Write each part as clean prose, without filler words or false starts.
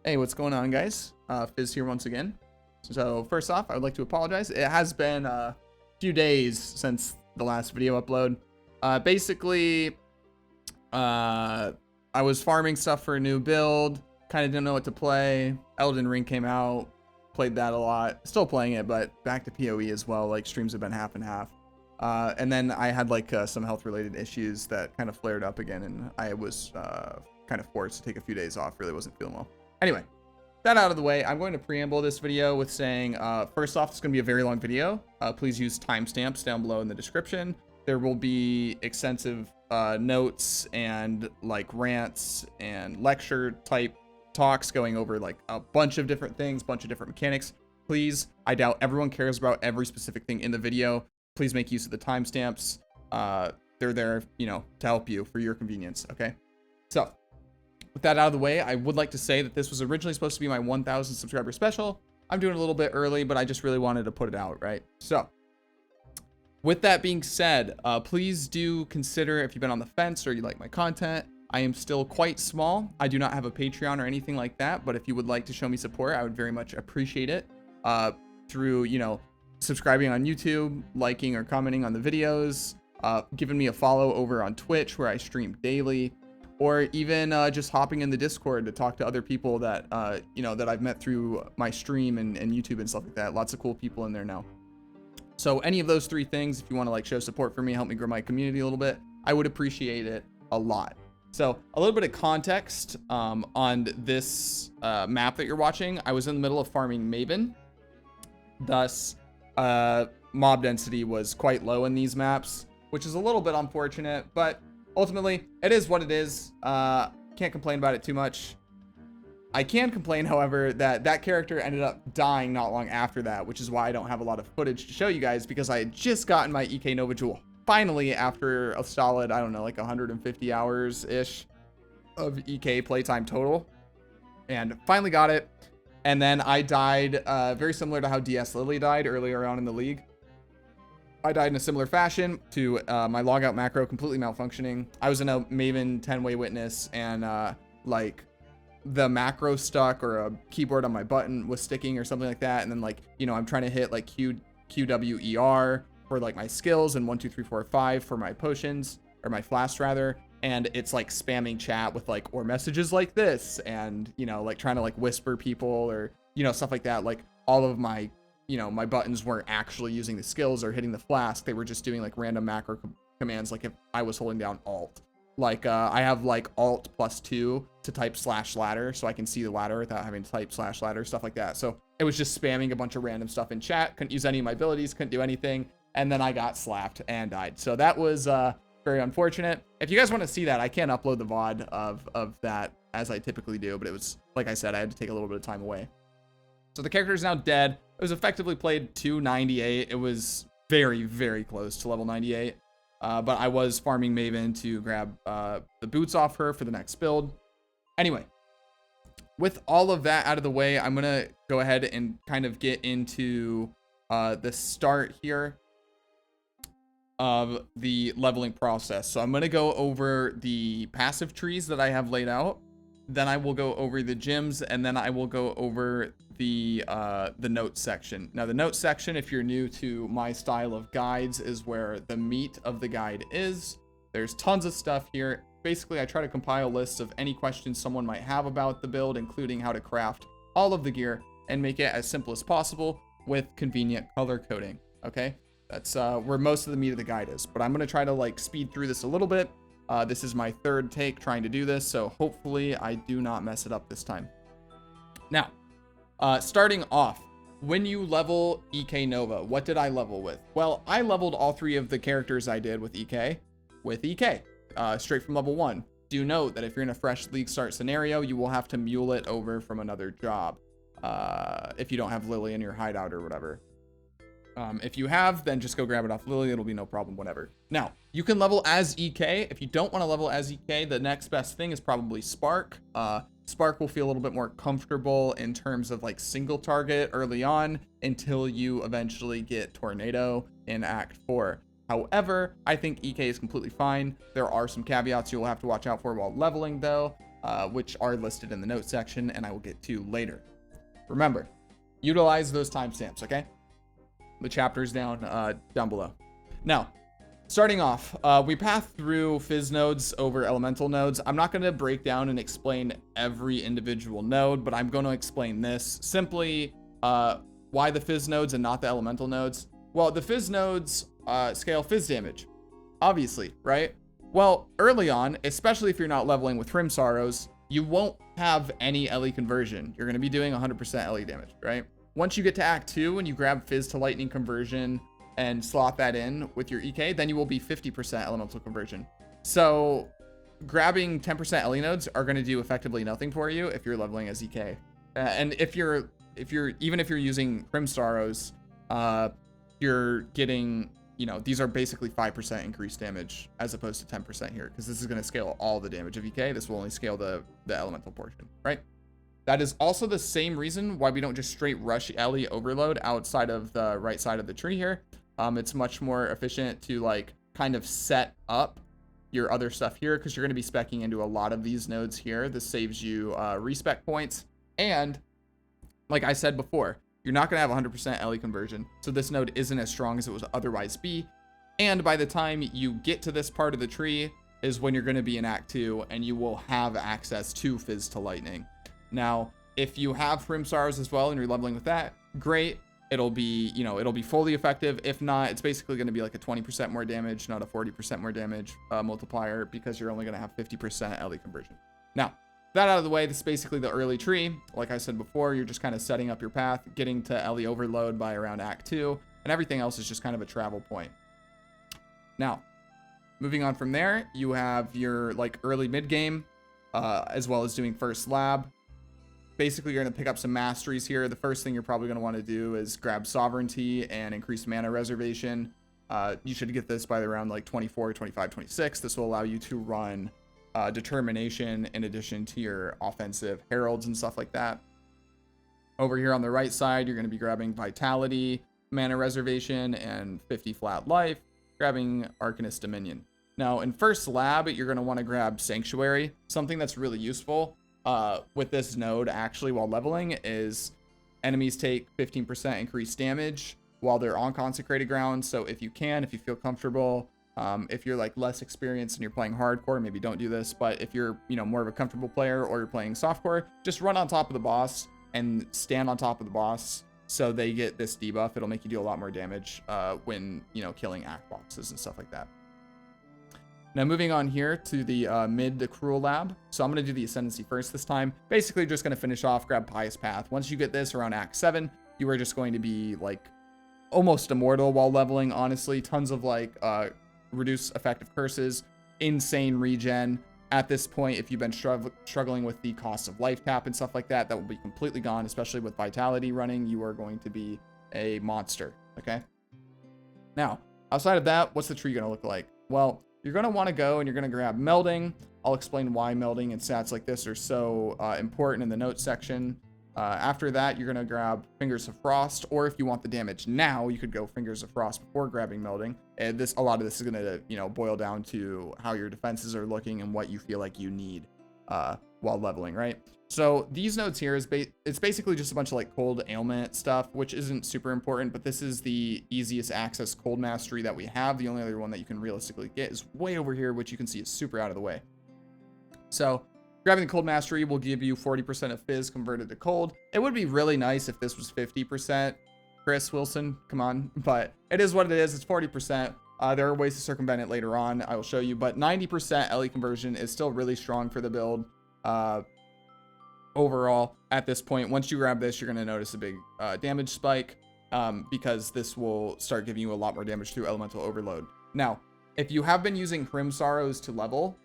Hey, what's going on, guys? Fizz here once again. So first off, I would like to apologize. It has been a few days since the last video upload. Basically, I was farming stuff for a new build. Kind of didn't know what to play. Elden Ring came out. Played that a lot. Still playing it, but back to PoE as well. Like, streams have been half and half. And then I had like some health-related issues that kind of flared up again, and I was kind of forced to take a few days off. Really wasn't feeling well. Anyway, that out of the way, I'm going to preamble this video with saying, first off, it's going to be a very long video. Please use timestamps down below in the description. There will be extensive notes and like rants and lecture type talks going over like a bunch of different things, bunch of different mechanics. Please, I doubt everyone cares about every specific thing in the video. Please make use of the timestamps. They're there, you know, to help you for your convenience. Okay. So with that out of the way, I would like to say that this was originally supposed to be my 1,000 subscriber special. I'm doing it a little bit early, but I just really wanted to put it out, right? So with that being said, please do consider, if you've been on the fence or you like my content, I am still quite small. I do not have a Patreon or anything like that, but if you would like to show me support, I would very much appreciate it through, you know, subscribing on YouTube, liking or commenting on the videos, giving me a follow over on Twitch where I stream daily, or even just hopping in the Discord to talk to other people that, you know, that I've met through my stream and YouTube and stuff like that. Lots of cool people in there now. So any of those three things, if you want to like show support for me, help me grow my community a little bit, I would appreciate it a lot. So a little bit of context on this map that you're watching. I was in the middle of farming Maven. Thus, mob density was quite low in these maps, which is a little bit unfortunate, but ultimately, it is what it is. Can't complain about it too much. I can complain, however, that that character ended up dying not long after that, which is why I don't have a lot of footage to show you guys, because I had just gotten my EK Nova Jewel finally after a solid, I don't know, like 150 hours-ish of EK playtime total, and finally got it. And then I died very similar to how DS Lily died earlier on in the league. I died in a similar fashion to my logout macro completely malfunctioning. I was in a Maven 10-way witness, and like the macro stuck, or a keyboard on my button was sticking or something like that. And then like, you know, I'm trying to hit like QWER for like my skills and 1, 2, 3, 4, 5 for my potions, or my flasks rather. And it's like spamming chat with like, or messages like this, and, you know, like trying to like whisper people, or, you know, stuff like that. Like all of my, you know, my buttons weren't actually using the skills or hitting the flask. They were just doing like random macro commands. Like if I was holding down Alt, like I have like Alt +2 to type /ladder, so I can see the ladder without having to type /ladder, stuff like that. So it was just spamming a bunch of random stuff in chat. Couldn't use any of my abilities, couldn't do anything. And then I got slapped and died. So that was very unfortunate. If you guys want to see that, I can upload the VOD of that as I typically do, but it was, like I said, I had to take a little bit of time away. So the character is now dead. It was effectively played to 98. It was very, very close to level 98. But I was farming Maven to grab the boots off her for the next build. Anyway, with all of that out of the way, I'm going to go ahead and kind of get into the start here of the leveling process. So I'm going to go over the passive trees that I have laid out. Then I will go over the gyms, and then I will go over the notes section. Now the notes section, if you're new to my style of guides, is where the meat of the guide is. There's tons of stuff here. Basically, I try to compile lists of any questions someone might have about the build, including how to craft all of the gear and make it as simple as possible with convenient color coding. Okay, that's where most of the meat of the guide is, but I'm going to try to like speed through this a little bit. This is my third take trying to do this, so hopefully I do not mess it up this time. Now, starting off, when you level EK Nova, what did I level with? Well, I leveled all three of the characters I did with EK, straight from level 1. Do note that if you're in a fresh league start scenario, you will have to mule it over from another job, if you don't have Lily in your hideout or whatever. If you have, then just go grab it off Lily. It'll be no problem, whatever. Now, you can level as EK. If you don't want to level as EK, the next best thing is probably Spark. Spark will feel a little bit more comfortable in terms of like single target early on until you eventually get Tornado in Act 4. However, I think EK is completely fine. There are some caveats you'll have to watch out for while leveling though. which are listed in the notes section, and I will get to later. Remember, utilize those timestamps, okay? The chapter's down below. Now, starting off, we path through Fizz nodes over elemental nodes. I'm not going to break down and explain every individual node, but I'm going to explain this simply. Why the Fizz nodes and not the elemental nodes? Well, the Fizz nodes scale Fizz damage, obviously, right? Well, early on, especially if you're not leveling with Hrim Sorrows, you won't have any LE conversion. You're going to be doing 100% LE damage, right? Once you get to Act 2 and you grab Fizz to Lightning conversion and slot that in with your EK, then you will be 50% elemental conversion. So grabbing 10% LE nodes are going to do effectively nothing for you if you're leveling as EK. And if you're using Hrim Sorrows, you're getting, these are basically 5% increased damage as opposed to 10% here, because this is going to scale all the damage of EK. This will only scale the elemental portion, right? That is also the same reason why we don't just straight rush LE overload outside of the right side of the tree here. It's much more efficient to kind of set up your other stuff here, because you're going to be speccing into a lot of these nodes here. This saves you respec points, and like I said before, you're not going to have 100% LE conversion, so this node isn't as strong as it would otherwise be. And by the time you get to this part of the tree is when you're going to be in Act 2, and you will have access to Fizz to Lightning. Now, if you have Hrim Sorrows as well and you're leveling with that, great. It'll be, it'll be fully effective. If not, it's basically going to be like a 20% more damage, not a 40% more damage multiplier, because you're only going to have 50% LE conversion. Now, that out of the way, this is basically the early tree. Like I said before, you're just kind of setting up your path, getting to LE overload by around Act 2, and everything else is just kind of a travel point. Now, moving on from there, you have your early mid game, as well as doing first lab. Basically, you're going to pick up some masteries here. The first thing you're probably going to want to do is grab Sovereignty and increase mana reservation. You should get this by around 24, 25, 26. This will allow you to run Determination in addition to your offensive heralds and stuff like that. Over here on the right side, you're going to be grabbing Vitality, mana reservation, and 50 flat life, grabbing Arcanist Dominion. Now, in first lab, you're going to want to grab Sanctuary. Something that's really useful with this node, actually, while leveling, is enemies take 15% increased damage while they're on Consecrated Ground. So if you feel comfortable, if you're less experienced and you're playing hardcore, maybe don't do this. But if you're, more of a comfortable player, or you're playing softcore, just run on top of the boss and stand on top of the boss so they get this debuff. It'll make you do a lot more damage when, killing act boxes and stuff like that. Now, moving on here to the mid-Cruel Lab. So I'm going to do the Ascendancy first this time. Basically, just going to finish off, grab Pious Path. Once you get this around Act 7, you are just going to be, almost immortal while leveling, honestly. Tons of, reduce effective curses, insane regen. At this point, if you've been struggling with the cost of life cap and stuff like that, that will be completely gone, especially with Vitality running. You are going to be a monster, okay? Now, outside of that, what's the tree going to look like? Well, you're going to want to go and you're going to grab Melding. I'll explain why Melding and stats like this are so important in the notes section. After that, you're going to grab Fingers of Frost, or if you want the damage now, you could go Fingers of Frost before grabbing Melding. And a lot of this is going to, boil down to how your defenses are looking and what you feel like you need while leveling, right? So these nodes here it's basically just a bunch of cold ailment stuff, which isn't super important, but this is the easiest access cold mastery that we have. The only other one that you can realistically get is way over here, which you can see is super out of the way. So grabbing the cold mastery will give you 40% of Fizz converted to cold. It would be really nice if this was 50%. Chris Wilson, come on. But it is what it is. It's 40%. There are ways to circumvent it later on. I will show you. But 90% LE conversion is still really strong for the build. Overall, at this point, once you grab this, you're going to notice a big damage spike because this will start giving you a lot more damage through Elemental Overload. Now, if you have been using Hrim Sorrows to level,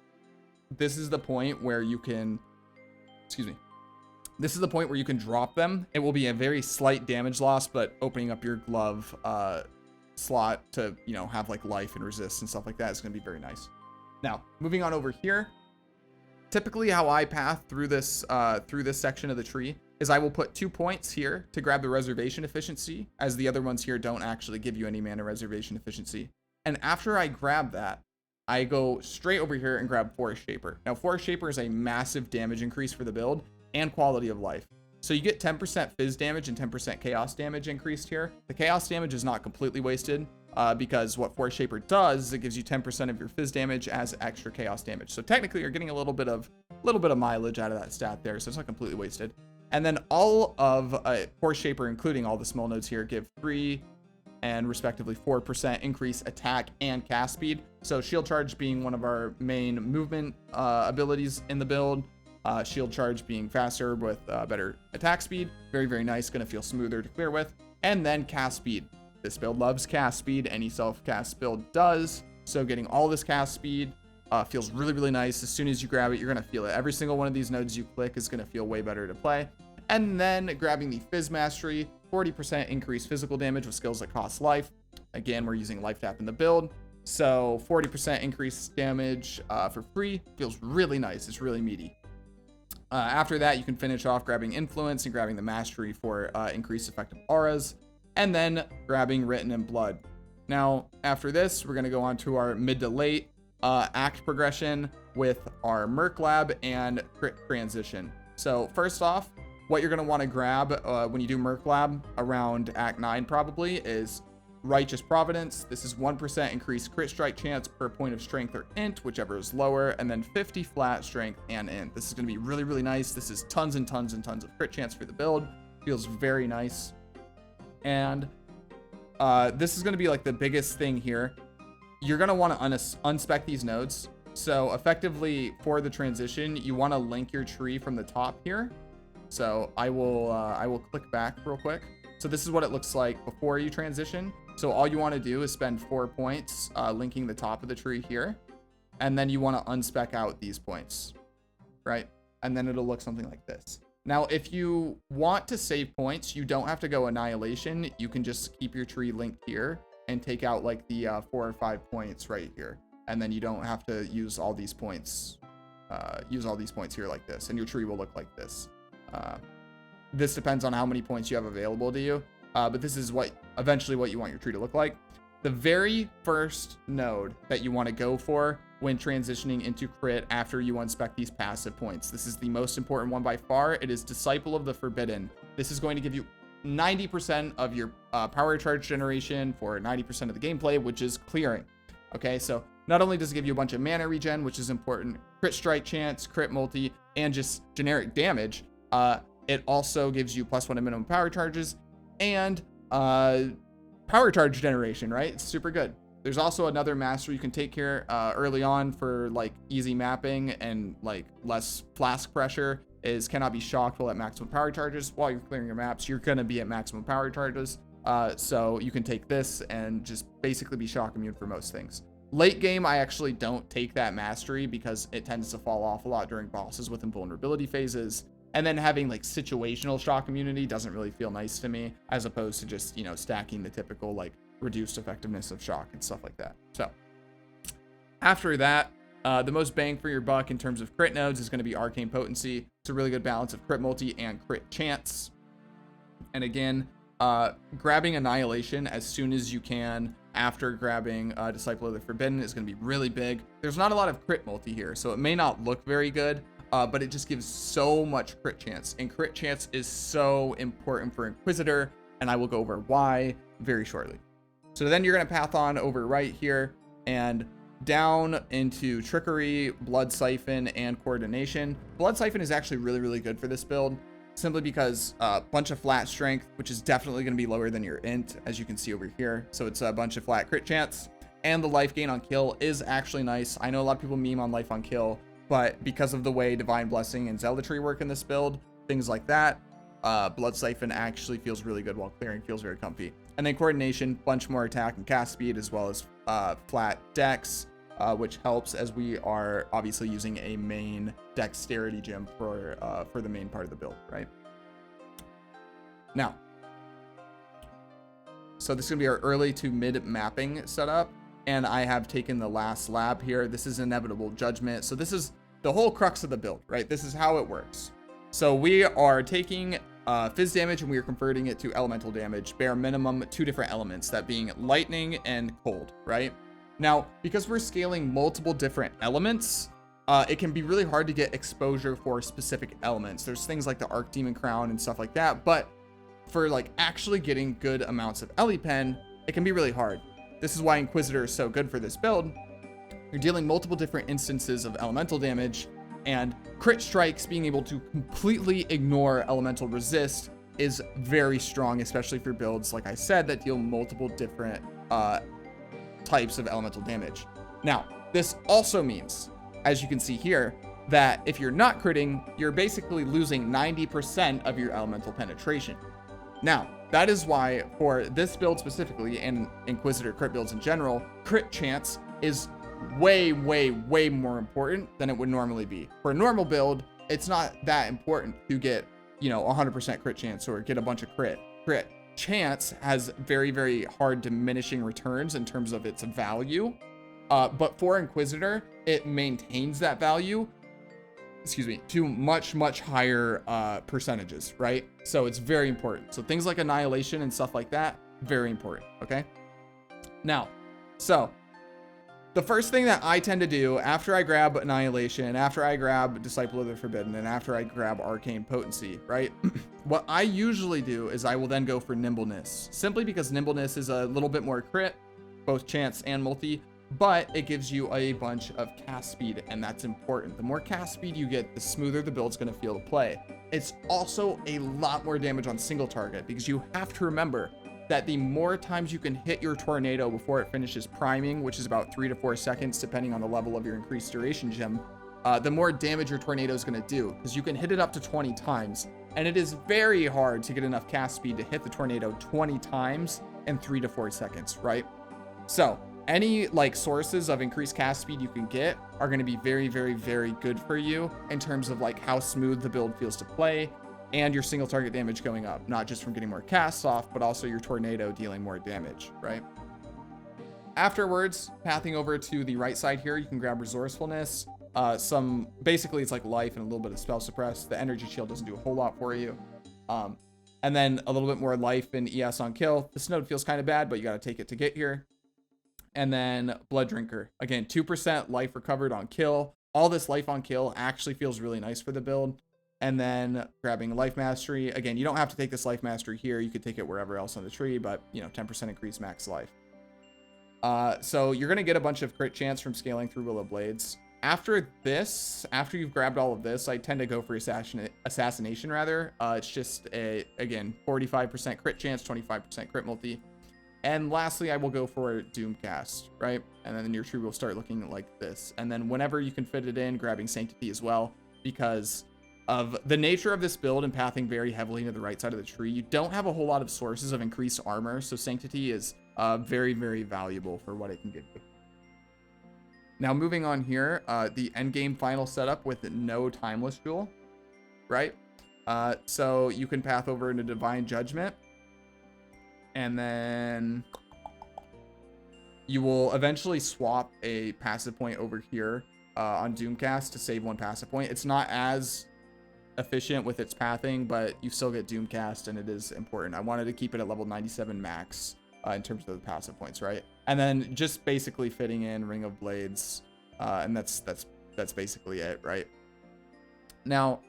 this is the point where you can, this is the point where you can drop them. It will be a very slight damage loss, but opening up your glove slot to, have life and resist and stuff like that is going to be very nice. Now, moving on over here, typically how I path through this section of the tree is I will put 2 points here to grab the reservation efficiency, as the other ones here don't actually give you any mana reservation efficiency. And after I grab that, I go straight over here and grab Forest Shaper. Now, Forest Shaper is a massive damage increase for the build and quality of life. So you get 10% Fizz damage and 10% Chaos damage increased here. The Chaos damage is not completely wasted because what Forest Shaper does is it gives you 10% of your Fizz damage as extra Chaos damage. So technically you're getting a little bit of mileage out of that stat there, so it's not completely wasted. And then all of Forest Shaper, including all the small nodes here, give 3 and respectively 4% increase attack and cast speed. So Shield Charge being one of our main movement abilities in the build. Shield Charge being faster with better attack speed. Very, very nice. Going to feel smoother to clear with. And then cast speed. This build loves cast speed. Any self-cast build does. So getting all this cast speed feels really, really nice. As soon as you grab it, you're going to feel it. Every single one of these nodes you click is going to feel way better to play. And then grabbing the Fizz Mastery, 40% increased physical damage with skills that cost life. Again, we're using life tap in the build. So 40% increased damage for free. Feels really nice. It's really meaty. After that, you can finish off grabbing Influence and grabbing the Mastery for increased effective auras, and then grabbing Written in Blood. Now, after this, we're going to go on to our mid to late act progression with our Merc Lab and Crit Transition. So first off, what you're going to want to grab when you do Merc Lab around Act 9 probably is Righteous Providence. This is 1% increased crit strike chance per point of strength or int, whichever is lower, and then 50 flat strength and int. This is going to be really, really nice. This is tons and tons and tons of crit chance for the build. Feels very nice. And this is going to be like the biggest thing here. You're going to want to unspec these nodes. So effectively for the transition, you want to link your tree from the top here. So I will click back real quick. So this is what it looks like before you transition. So all you want to do is spend 4 points linking the top of the tree here. And then you want to unspec out these points, right? And then it'll look something like this. Now, if you want to save points, you don't have to go Annihilation. You can just keep your tree linked here and take out like the 4 or 5 points right here. And then you don't have to use all these points, here like this. And your tree will look like this. This depends on how many points you have available to you. But this is eventually what you want your tree to look like. The very first node that you want to go for when transitioning into crit after you unspec these passive points. This is the most important one by far. It is Disciple of the Forbidden. This is going to give you 90% of your power charge generation for 90% of the gameplay, which is clearing. Okay, so not only does it give you a bunch of mana regen, which is important, crit strike chance, crit multi, and just generic damage, it also gives you +1 to minimum power charges and power charge generation, right? It's super good. There's also another master you can take here early on for like easy mapping and like less flask pressure is cannot be shocked while at maximum power charges. While you're clearing your maps, you're going to be at maximum power charges. So you can take this and just basically be shock immune for most things. Late game, I actually don't take that mastery because it tends to fall off a lot during bosses with invulnerability phases. And then having like situational shock immunity doesn't really feel nice to me, as opposed to just, you know, stacking the typical like reduced effectiveness of shock and stuff like that. So after that, the most bang for your buck in terms of crit nodes is going to be Arcane Potency. It's a really good balance of crit multi and crit chance. And again, grabbing Annihilation as soon as you can after grabbing Disciple of the Forbidden is going to be really big. There's not a lot of crit multi here, so it may not look very good. But it just gives so much crit chance, and crit chance is so important for Inquisitor, and I will go over why very shortly. So then you're going to path on over right here and down into Trickery, Blood Siphon, and Coordination. Blood Siphon is actually really, really good for this build, simply because a bunch of flat strength, which is definitely going to be lower than your int, as you can see over here. So it's a bunch of flat crit chance, and the life gain on kill is actually nice. I know a lot of people meme on life on kill, but because of the way Divine Blessing and Zealotry work in this build, things like that, Blood Siphon actually feels really good while clearing, feels very comfy. And then Coordination, bunch more attack and cast speed, as well as flat dex, which helps as we are obviously using a main dexterity gem for the main part of the build, right? Now, so this is going to be our early to mid mapping setup, and I have taken the last lab here. This is Inevitable Judgment. So this is the whole crux of the build, right? This is how it works. So we are taking Fizz damage and we are converting it to elemental damage, bare minimum 2 different elements, that being lightning and cold, right? Now, because we're scaling multiple different elements, it can be really hard to get exposure for specific elements. There's things like the Archdemon Crown and stuff like that, but for like actually getting good amounts of Pen, it can be really hard. This is why Inquisitor is so good for this build. You're dealing multiple different instances of elemental damage, and crit strikes, being able to completely ignore elemental resist, is very strong, especially for builds, like I said, that deal multiple different types of elemental damage. Now, this also means, as you can see here, that if you're not critting, you're basically losing 90% of your elemental penetration. Now, that is why for this build specifically, and Inquisitor crit builds in general, crit chance is way, way, way more important than it would normally be. For a normal build, it's not that important to get, 100% crit chance or get a bunch of crit. Crit chance has very, very hard diminishing returns in terms of its value. But for Inquisitor, it maintains that value, to much, much higher percentages, right? So it's very important. So things like Annihilation and stuff like that, very important, okay? Now, so the first thing that I tend to do after I grab Annihilation, after I grab Disciple of the Forbidden, and after I grab Arcane Potency, right? What I usually do is I will then go for Nimbleness, simply because Nimbleness is a little bit more crit, both chance and multi, but it gives you a bunch of cast speed, and that's important. The more cast speed you get, the smoother the build's gonna feel to play. It's also a lot more damage on single target, because you have to remember that the more times you can hit your tornado before it finishes priming, which is about 3 to 4 seconds, depending on the level of your increased duration gem, the more damage your tornado is going to do, because you can hit it up to 20 times. And it is very hard to get enough cast speed to hit the tornado 20 times in 3 to 4 seconds, right? So any like sources of increased cast speed you can get are going to be very, very, very good for you in terms of like how smooth the build feels to play, and your single target damage going up, not just from getting more casts off, but also your tornado dealing more damage, right? Afterwards, pathing over to the right side here, you can grab Resourcefulness. Basically it's like life and a little bit of spell suppress. The energy shield doesn't do a whole lot for you. And then a little bit more life and ES on kill. This node feels kind of bad, but you got to take it to get here. And then Blood Drinker. Again, 2% life recovered on kill. All this life on kill actually feels really nice for the build. And then grabbing Life Mastery. Again, you don't have to take this Life Mastery here. You could take it wherever else on the tree, but 10% increase max life. So you're going to get a bunch of crit chance from scaling through Willow Blades. After you've grabbed all of this, I tend to go for Assassination rather. It's just again, 45% crit chance, 25% crit multi. And lastly, I will go for Doomcast, right? And then your tree will start looking like this. And then whenever you can fit it in, grabbing Sanctity as well, because of the nature of this build and pathing very heavily to the right side of the tree, you don't have a whole lot of sources of increased armor, so Sanctity is very, very valuable for what it can give you. Now moving on here, the endgame final setup with no Timeless Jewel, right? So you can path over into Divine Judgment, and then you will eventually swap a passive point over here on Doomcast to save 1 passive point. It's not as efficient with its pathing, but you still get Doomcast, and it is important. I wanted to keep it at level 97 max in terms of the passive points, right? And then just basically fitting in Ring of Blades, and that's basically it, right? Now,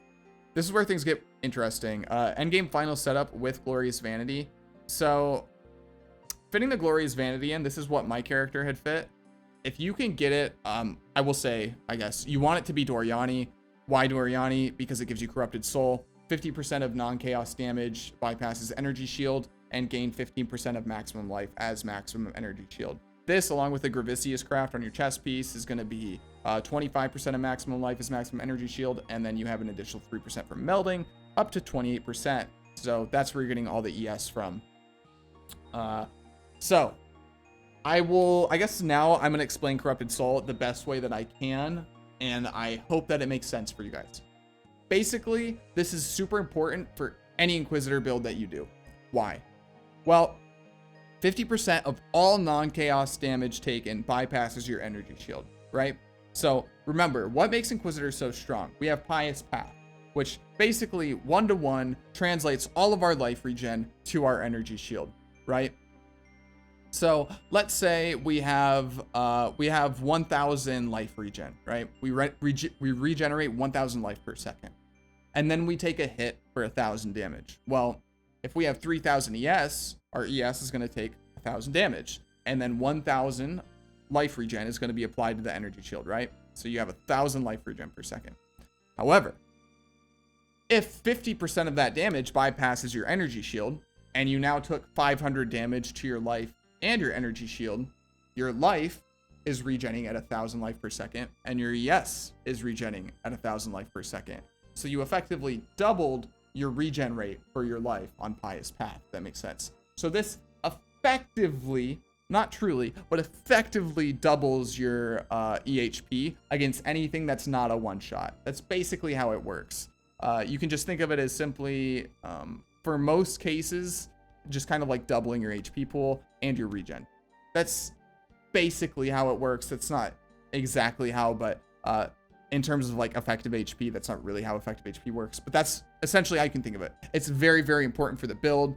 this is where things get interesting. Endgame final setup with Glorious Vanity. So fitting the Glorious Vanity in, this is what my character had fit. If you can get it, I will say, I guess, you want it to be Doriani. Why Doriani? Because it gives you Corrupted Soul, 50% of non-chaos damage, bypasses Energy Shield, and gain 15% of maximum life as maximum energy shield. This, along with the Gravicius craft on your chest piece, is going to be 25% of maximum life as maximum energy shield, and then you have an additional 3% from Melding, up to 28%. So that's where you're getting all the ES from. So I guess now I'm going to explain Corrupted Soul the best way that I can, and I hope that it makes sense for you guys. Basically, this is super important for any Inquisitor build that you do. Why? Well, 50% of all non-chaos damage taken bypasses your energy shield, right? So remember, what makes Inquisitor so strong? We have Pious Path, which basically 1-to-1 translates all of our life regen to our energy shield, right? So let's say we have 1,000 life regen, right? We regenerate 1,000 life per second, and then we take a hit for 1,000 damage. Well, if we have 3,000 ES, our ES is going to take 1,000 damage, and then 1,000 life regen is going to be applied to the energy shield, right? So you have 1,000 life regen per second. However, if 50% of that damage bypasses your energy shield, and you now took 500 damage to your life and your energy shield, your life is regenning at 1,000 life per second, and your ES is regenning at 1,000 life per second. So you effectively doubled your regen rate for your life on Pious Path. If that makes sense. So this effectively, not truly, but effectively doubles your EHP against anything that's not a one-shot. That's basically how it works. You can just think of it as simply, for most cases, just kind of like doubling your HP pool and your regen. That's basically how it works. That's not exactly how, but in terms of like effective HP, that's not really how effective HP works, but that's essentially how you can think of it. It's very, very important for the build.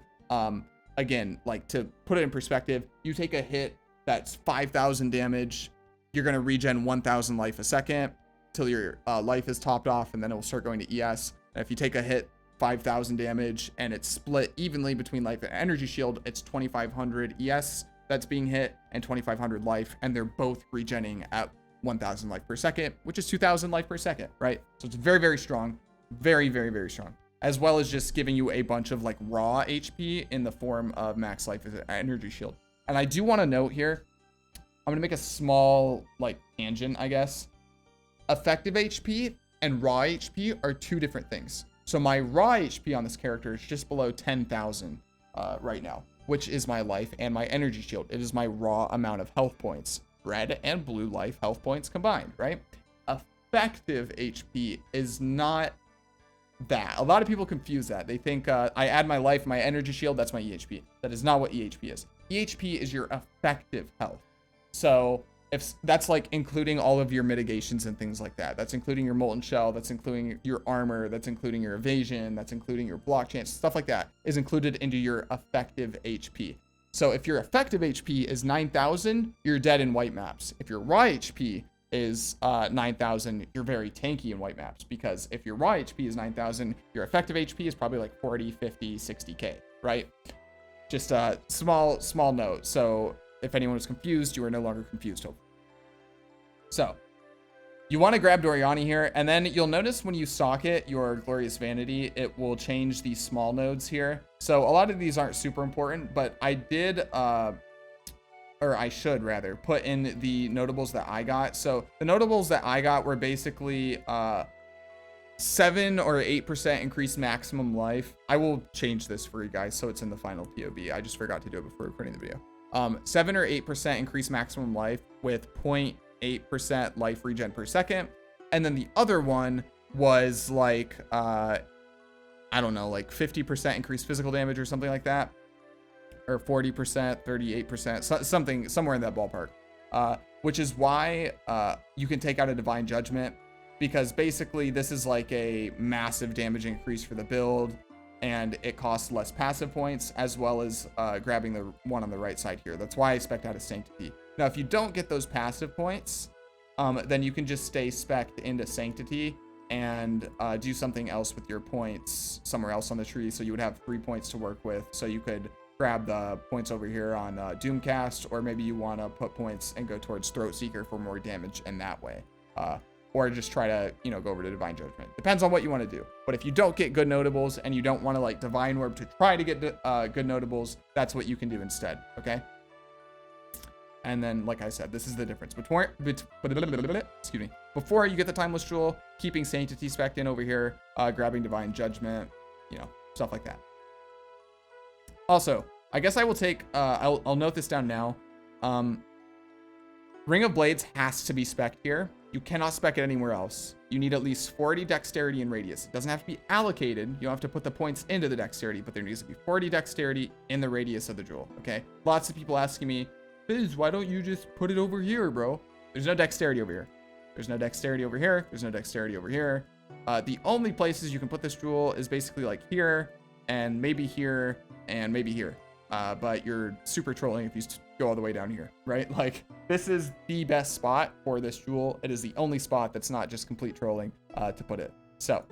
Again, like to put it in perspective, you take a hit that's 5,000 damage, you're going to regen 1,000 life a second till your life is topped off, and then it will start going to ES. And if you take a hit 5,000 damage and it's split evenly between life and energy shield, it's 2,500 ES that's being hit and 2,500 life, and they're both regenning at 1,000 life per second, which is 2,000 life per second, right? So it's very, very strong, very, very, very strong, as well as just giving you a bunch of like raw HP in the form of max life as an energy shield. And I do want to note here, I'm gonna make a small like tangent, I guess. Effective HP and raw HP are two different things. So my raw HP on this character is just below 10,000 right now, which is my life and my energy shield. It is my raw amount of health points, red and blue life health points combined, right? Effective HP is not that. A lot of people confuse that. They think I add my life, my energy shield, that's my EHP. That is not what EHP is. EHP is your effective health. So if that's like including all of your mitigations and things like that, that's including your molten shell, that's including your armor, that's including your evasion, that's including your block chance, stuff like that is included into your effective HP. So if your effective HP is 9,000, you're dead in white maps. If your raw HP is 9,000, you're very tanky in white maps, because if your raw HP is 9,000, your effective HP is probably like 40, 50, 60k, right? Just a small note. So if anyone was confused, you are no longer confused, hopefully. So you want to grab Doriani here, and then you'll notice when you socket your Glorious Vanity, it will change these small nodes here. So a lot of these aren't super important, but I did, or I should rather, put in the notables that I got. So the notables that I got were basically 7 or 8% increased maximum life. I will change this for you guys so it's in the final POB. I just forgot to do it before recording the video. 7 or 8% increased maximum life with 0.8% life regen per second. And then the other one was like, I don't know, like 50% increased physical damage or something like that. Or 40%, 38%, something, somewhere in that ballpark. Which is why you can take out a Divine Judgment, because basically this is like a massive damage increase for the build, and it costs less passive points, as well as grabbing the one on the right side here. That's why I spec'd out a Sanctity. Now, if you don't get those passive points, then you can just stay spec'd into Sanctity and do something else with your points somewhere else on the tree. So you would have 3 points to work with. So you could grab the points over here on Doomcast, or maybe you want to put points and go towards Throat Seeker for more damage in that way. Or just try to, you know, go over to Divine Judgment. Depends on what you want to do. But if you don't get good notables and you don't want to like Divine Orb to try to get good notables, that's what you can do instead, okay? And then, like I said, this is the difference before you get the Timeless Jewel, keeping Sanctity spec'd in over here, grabbing Divine Judgment, you know, stuff like that. Also, I guess I will take, I'll note this down now. Ring of Blades has to be spec'd here. You cannot spec it anywhere else. You need at least 40 dexterity and radius. It doesn't have to be allocated. You don't have to put the points into the dexterity, but there needs to be 40 dexterity in the radius of the jewel, okay? Lots of people asking me, Biz, why don't you just put it over here, bro? There's no dexterity over here. There's no dexterity over here. There's no dexterity over here. The only places you can put this jewel is basically like here, and maybe here, and maybe here. But you're super trolling if you go all the way down here, right? Like, this is the best spot for this jewel. It is the only spot that's not just complete trolling to put it. So,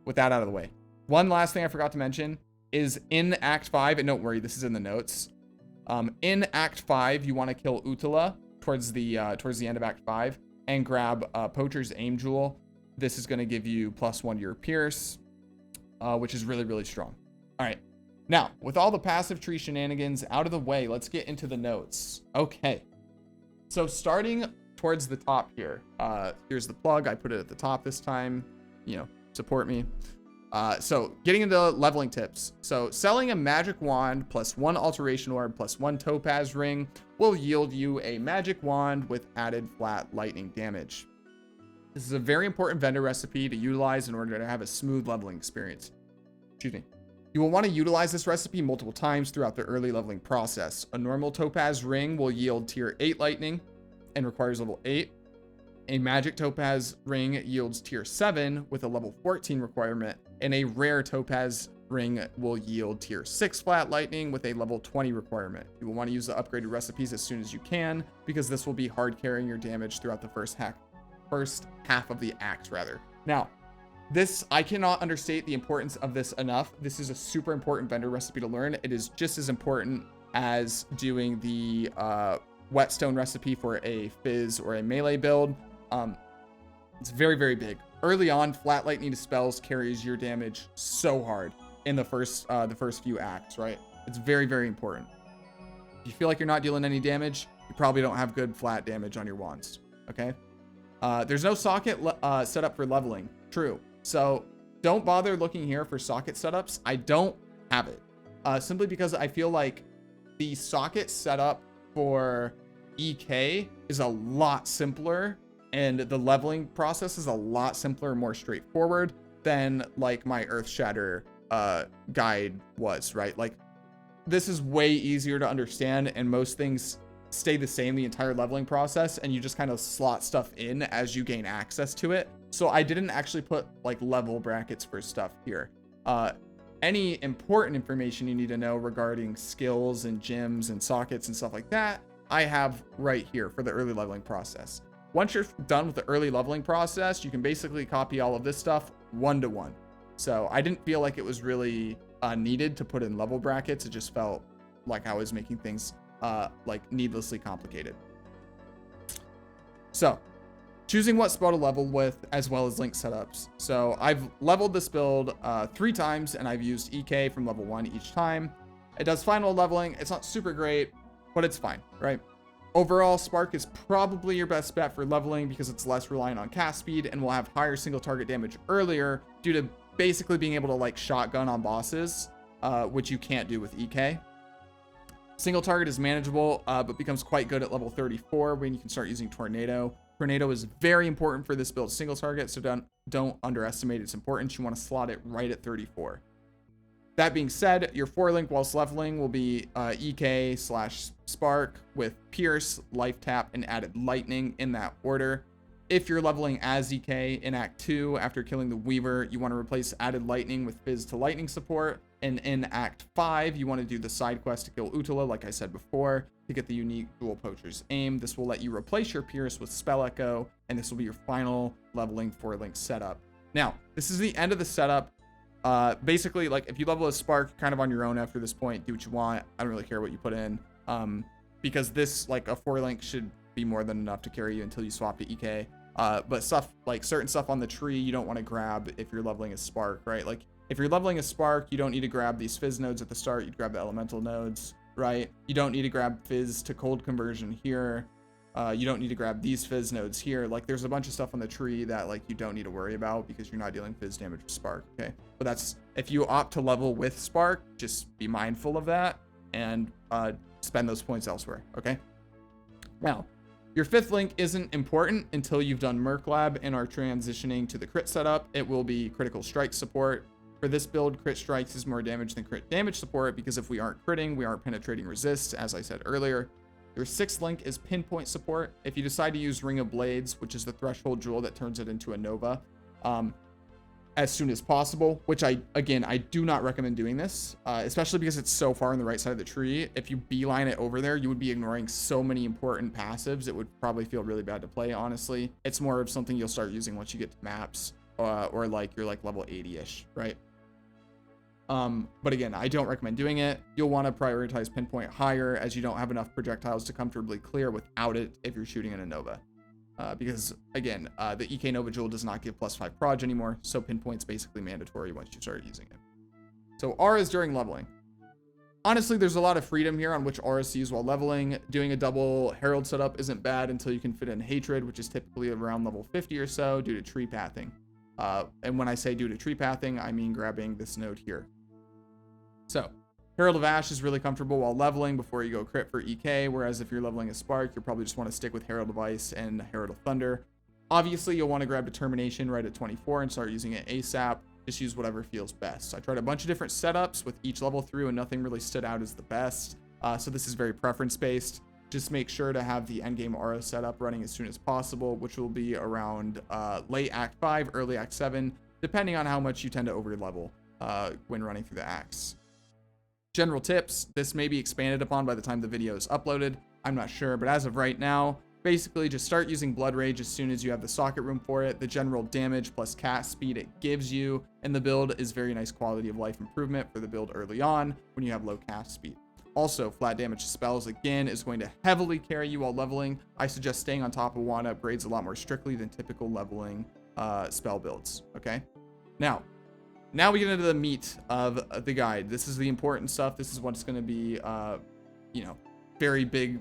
with that out of the way, one last thing I forgot to mention is in Act 5, and don't worry, this is in the notes. In Act 5, you want to kill Utala towards the end of Act 5 and grab Poacher's Aim Jewel. This is going to give you +1 to your Pierce, which is really, really strong. All right. Now, with all the passive tree shenanigans out of the way, let's get into the notes. Okay. So starting towards the top here, here's the plug. I put it at the top this time. You know, support me. So getting into leveling tips. So selling a magic wand +1 alteration orb +1 topaz ring will yield you a magic wand with added flat lightning damage. This is a very important vendor recipe to utilize in order to have a smooth leveling experience. Excuse me. You will want to utilize this recipe multiple times throughout the early leveling process. A normal topaz ring will yield tier 8 lightning and requires level 8. A magic topaz ring yields tier 7 with a level 14 requirement, and a rare topaz ring will yield tier 6 flat lightning with a level 20 requirement. You will want to use the upgraded recipes as soon as you can, because this will be hard carrying your damage throughout the first half of the act, rather. Now, this, I cannot understate the importance of this enough. This is a super important vendor recipe to learn. It is just as important as doing the whetstone recipe for a fizz or a melee build. It's very, very big. Early on, flat lightning spells carries your damage so hard in the first few acts, right? It's very, very important. If you feel like you're not dealing any damage, you probably don't have good flat damage on your wands, okay? There's no socket set up for leveling. True. So don't bother looking here for socket setups. I don't have it. Simply because I feel like the socket setup for EK is a lot simpler, and the leveling process is a lot simpler and more straightforward than like my Earthshatter guide was, right? Like, this is way easier to understand, and most things stay the same the entire leveling process, and you just kind of slot stuff in as you gain access to it. So I didn't actually put like level brackets for stuff here. Any important information you need to know regarding skills and gems and sockets and stuff like that, I have right here for the early leveling process. Once you're done with the early leveling process, you can basically copy all of this stuff 1-to-1. So I didn't feel like it was really needed to put in level brackets. It just felt like I was making things like needlessly complicated. So choosing what spell to level with, as well as link setups. So I've leveled this build 3 times, and I've used EK from level 1 each time. It does final leveling. It's not super great, but it's fine, right? Overall, Spark is probably your best bet for leveling because it's less reliant on cast speed and will have higher single target damage earlier due to basically being able to like shotgun on bosses, which you can't do with EK. Single target is manageable, but becomes quite good at level 34 when you can start using Tornado. Tornado is very important for this build single target, so don't underestimate its importance. You want to slot it right at 34. That being said, your 4-link whilst leveling will be EK/Spark with Pierce, Life Tap, and added Lightning in that order. If you're leveling as EK in Act 2 after killing the Weaver, you want to replace added Lightning with Fizz to Lightning support. And in Act 5, you want to do the side quest to kill Utala, like I said before, to get the unique Dual Poacher's Aim. This will let you replace your Pierce with Spell Echo, and this will be your final leveling 4-link setup. Now, this is the end of the setup. Basically, like, if you level a Spark kind of on your own after this point, do what you want. I don't really care what you put in, because this, like, a 4-link should be more than enough to carry you until you swap to EK. But stuff, like certain stuff on the tree, you don't want to grab if you're leveling a Spark, right? Like, if you're leveling a Spark, you don't need to grab these Fizz nodes at the start. You'd grab the Elemental nodes, right? You don't need to grab Fizz to Cold conversion here. You don't need to grab these Fizz nodes here. Like, there's a bunch of stuff on the tree that, like, you don't need to worry about because you're not dealing Fizz damage with Spark, okay? But that's, if you opt to level with Spark, just be mindful of that and spend those points elsewhere, okay? Now, your 5th link isn't important until you've done Merc Lab and are transitioning to the crit setup. It will be critical strike support. For this build, crit strikes is more damage than crit damage support because if we aren't critting, we aren't penetrating resists, as I said earlier. Your 6th link is pinpoint support. If you decide to use Ring of Blades, which is the threshold jewel that turns it into a Nova, as soon as possible, which I do not recommend doing this, especially because it's so far on the right side of the tree. If you beeline it over there, you would be ignoring so many important passives. It would probably feel really bad to play, honestly. It's more of something you'll start using once you get to maps, or like you're like level 80-ish, right? But again, I don't recommend doing it. You'll want to prioritize pinpoint higher, as you don't have enough projectiles to comfortably clear without it if you're shooting in a Nova. Because again, the EK Nova Jewel does not give +5 proj anymore, so pinpoint's basically mandatory once you start using it. So auras during leveling. Honestly, there's a lot of freedom here on which auras to use while leveling. Doing a double Herald setup isn't bad until you can fit in Hatred, which is typically around level 50 or so due to tree pathing. And when I say due to tree pathing, I mean grabbing this node here. So Herald of Ash is really comfortable while leveling before you go crit for EK, whereas if you're leveling a Spark, you'll probably just want to stick with Herald of Ice and Herald of Thunder. Obviously, you'll want to grab Determination right at 24 and start using it ASAP. Just use whatever feels best. So I tried a bunch of different setups with each level through, and nothing really stood out as the best. So this is very preference-based. Just make sure to have the endgame aura setup running as soon as possible, which will be around late Act 5, early Act 7, depending on how much you tend to over-level when running through the acts. General tips, this may be expanded upon by the time the video is uploaded. I'm not sure, but as of right now, basically just start using Blood Rage as soon as you have the socket room for it. The general damage plus cast speed it gives you in the build is very nice quality of life improvement for the build early on when you have low cast speed. Also, flat damage spells, again, is going to heavily carry you while leveling. I suggest staying on top of wand upgrades a lot more strictly than typical leveling spell builds, okay? Now we get into the meat of the guide. This is the important stuff. This is what's going to be, very big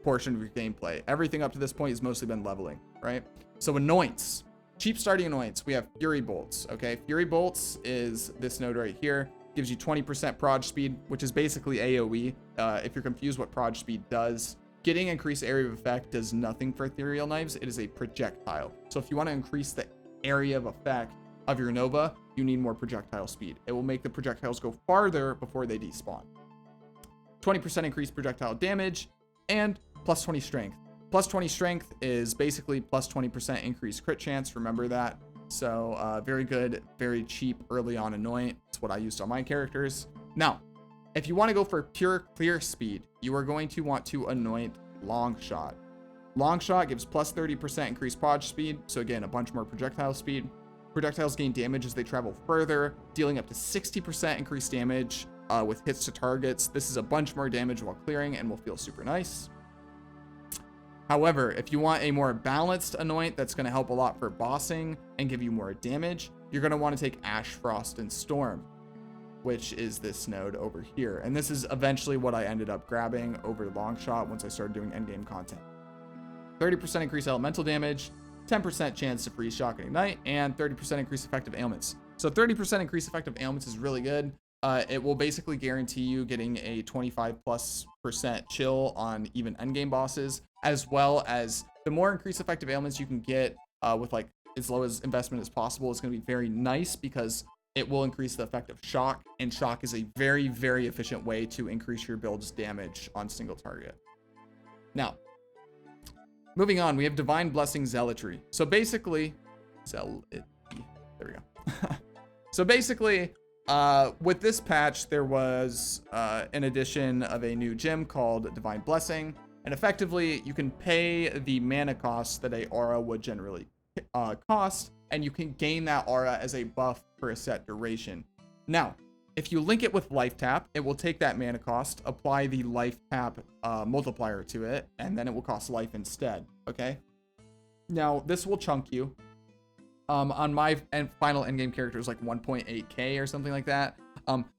portion of your gameplay. Everything up to this point has mostly been leveling, right? So Anoints. Cheap starting Anoints. We have Fury Bolts, okay? Fury Bolts is this node right here. Gives you 20% proj speed, which is basically AoE. If you're confused what proj speed does, getting increased area of effect does nothing for Ethereal Knives. It is a projectile. So if you want to increase the area of effect of your Nova, you need more projectile speed. It will make the projectiles go farther before they despawn. 20% increased projectile damage and plus 20 strength. Plus 20 strength is basically plus 20% increased crit chance. Remember that. So very good, very cheap early on Anoint. It's what I used on my characters. Now, if you want to go for pure clear speed, you are going to want to anoint Longshot. Longshot gives plus 30% increased proj speed. So again, a bunch more projectile speed. Projectiles gain damage as they travel further, dealing up to 60% increased damage with hits to targets. This is a bunch more damage while clearing and will feel super nice. However, if you want a more balanced Anoint that's going to help a lot for bossing and give you more damage, you're going to want to take Ash, Frost, and Storm, which is this node over here. And this is eventually what I ended up grabbing over Longshot once I started doing endgame content. 30% increased elemental damage, 10% chance to freeze, shock, and ignite, and 30% increased effective ailments. So 30% increased effective ailments is really good. It will basically guarantee you getting a 25+% chill on even endgame bosses, as well as the more increased effective ailments you can get with like as low as investment as possible is going to be very nice because it will increase the effect of shock, and shock is a very, very efficient way to increase your build's damage on single target. Now, moving on, we have Divine Blessing Zealotry. So basically, there we go. So basically, with this patch, there was an addition of a new gem called Divine Blessing, and effectively, you can pay the mana cost that a aura would generally cost, and you can gain that aura as a buff for a set duration. Now, if you link it with Life Tap, it will take that mana cost, apply the Life Tap multiplier to it, and then it will cost life instead, okay? Now, this will chunk you. On my final endgame character is like 1.8k or something like that.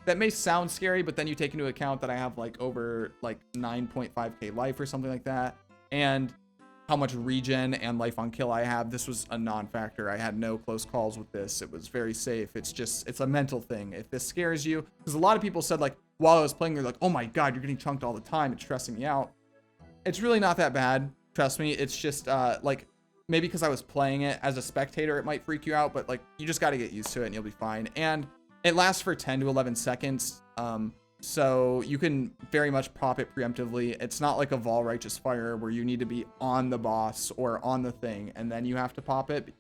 That may sound scary, but then you take into account that I have like over like 9.5k life or something like that, and how much regen and life on kill I have. This was a non-factor. I had no close calls with this. It was very safe. It's a mental thing. If this scares you, because a lot of people said like while I was playing, they're like, oh my god, you're getting chunked all the time. It's stressing me out. It's really not that bad. Trust me. It's just like maybe because I was playing it as a spectator, it might freak you out, but like you just got to get used to it and you'll be fine. And it lasts for 10 to 11 seconds. So you can very much pop it preemptively. It's not like a Vol Righteous Fire where you need to be on the boss or on the thing and then you have to pop it.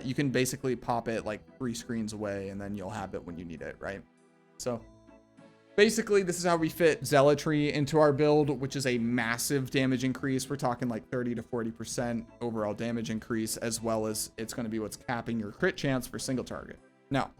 you can basically pop it like 3 screens away and then you'll have it when you need it, right? So basically, this is how we fit Zealotry into our build, which is a massive damage increase. We're talking like 30 to 40% overall damage increase, as well as it's going to be what's capping your crit chance for single target. Now,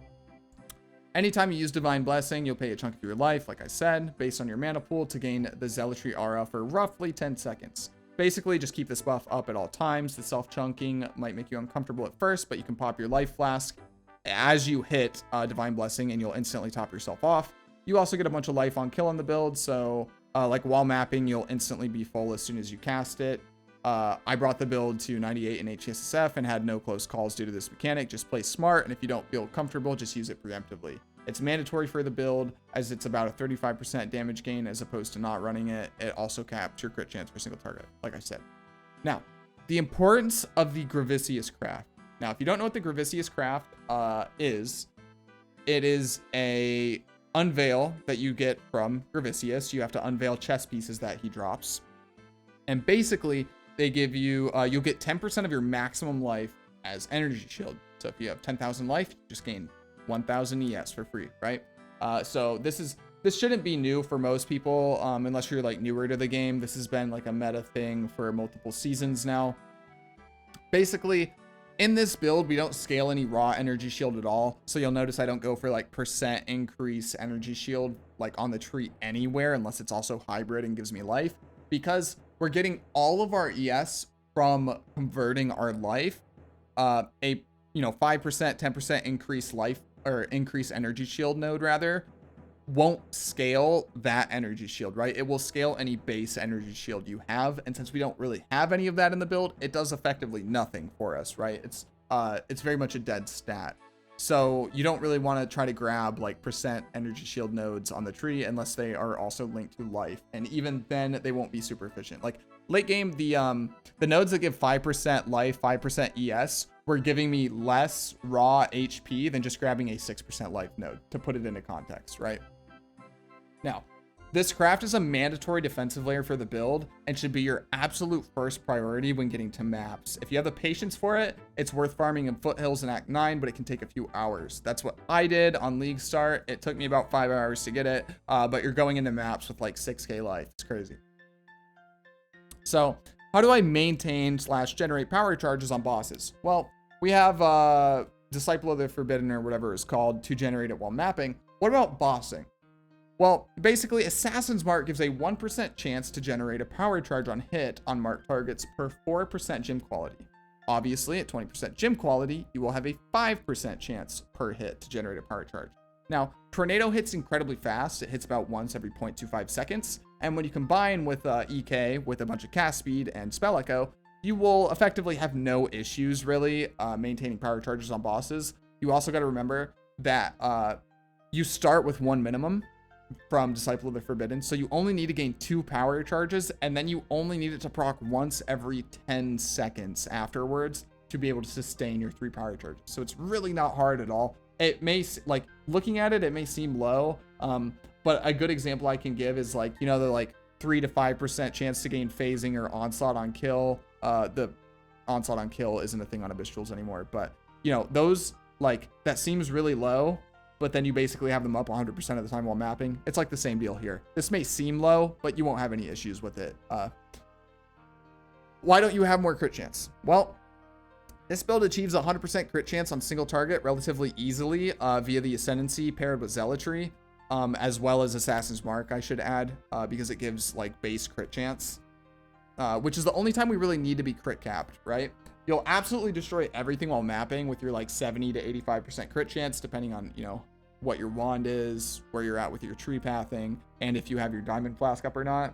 anytime you use Divine Blessing, you'll pay a chunk of your life, like I said, based on your mana pool to gain the Zealotry aura for roughly 10 seconds. Basically, just keep this buff up at all times. The self-chunking might make you uncomfortable at first, but you can pop your life flask as you hit Divine Blessing and you'll instantly top yourself off. You also get a bunch of life on kill on the build, so like while mapping, you'll instantly be full as soon as you cast it. I brought the build to 98 in HCSSF and had no close calls due to this mechanic. Just play smart, and if you don't feel comfortable, just use it preemptively. It's mandatory for the build, as it's about a 35% damage gain as opposed to not running it. It also caps your crit chance for single target, like I said. Now, the importance of the Gravicius craft. Now, if you don't know what the Gravicius craft is, it is a unveil that you get from Gravicius. You have to unveil chess pieces that he drops. And basically, they give you, you'll get 10% of your maximum life as energy shield. So if you have 10,000 life, you just gain 1,000 ES for free, right? So this shouldn't be new for most people, unless you're like newer to the game. This has been like a meta thing for multiple seasons now. Basically, in this build, we don't scale any raw energy shield at all. So you'll notice I don't go for like % increase energy shield like on the tree anywhere, unless it's also hybrid and gives me life, because we're getting all of our ES from converting our life. A 5%, 10% increase life, or increase energy shield node rather, won't scale that energy shield, right? It will scale any base energy shield you have, and since we don't really have any of that in the build, it does effectively nothing for us, right? It's very much a dead stat. So you don't really want to try to grab like % energy shield nodes on the tree unless they are also linked to life, and even then they won't be super efficient. Like late game, the nodes that give 5% life, 5% ES were giving me less raw HP than just grabbing a 6% life node, to put it into context, right? Now, this craft is a mandatory defensive layer for the build and should be your absolute first priority when getting to maps. If you have the patience for it, it's worth farming in Foothills in Act 9, but it can take a few hours. That's what I did on League Start. It took me about 5 hours to get it, but you're going into maps with like 6k life. It's crazy. So how do I maintain / generate power charges on bosses? Well, we have Disciple of the Forbidden, or whatever it's called, to generate it while mapping. What about bossing? Well, basically, Assassin's Mark gives a 1% chance to generate a power charge on hit on marked targets per 4% gym quality. Obviously, at 20% gym quality, you will have a 5% chance per hit to generate a power charge. Now, Tornado hits incredibly fast. It hits about once every 0.25 seconds. And when you combine with EK with a bunch of cast speed and Spell Echo, you will effectively have no issues, really, maintaining power charges on bosses. You also got to remember that you start with 1 minimum from Disciple of the Forbidden, so you only need to gain 2 power charges, and then you only need it to proc once every 10 seconds afterwards to be able to sustain your 3 power charges. So it's really not hard at all. It may, like, looking at it, it may seem low, but a good example I can give is, like, you know, the like 3 to 5% chance to gain phasing or onslaught on kill. The onslaught on kill isn't a thing on Abyssals anymore, but you know, those, like, that seems really low, but then you basically have them up 100% of the time while mapping. It's like the same deal here. This may seem low, but you won't have any issues with it. Why don't you have more crit chance? Well, this build achieves 100% crit chance on single target relatively easily via the Ascendancy paired with Zealotry, as well as Assassin's Mark, I should add, because it gives like base crit chance, which is the only time we really need to be crit capped, right? You'll absolutely destroy everything while mapping with your like 70 to 85% crit chance, depending on, you know, what your wand is, where you're at with your tree pathing, and if you have your diamond flask up or not.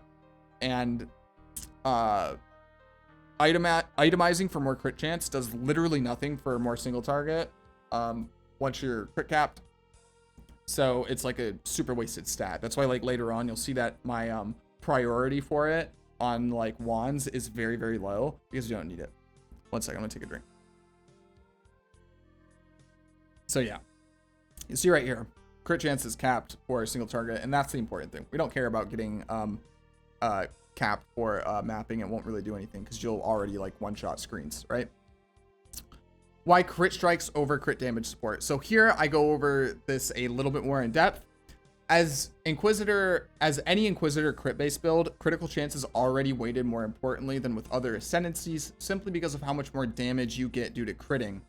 And itemizing for more crit chance does literally nothing for more single target once you're crit capped. So it's like a super wasted stat. That's why, like, later on you'll see that my priority for it on like wands is very, very low because you don't need it. One second, I'm gonna take a drink. So yeah, you see right here, crit chance is capped for a single target, and that's the important thing. We don't care about getting capped for mapping. It won't really do anything because you'll already like one-shot screens, right? Why crit strikes over crit damage support? So here I go over this a little bit more in depth. As any Inquisitor crit-based build, critical chance is already weighted more importantly than with other Ascendancies, simply because of how much more damage you get due to critting,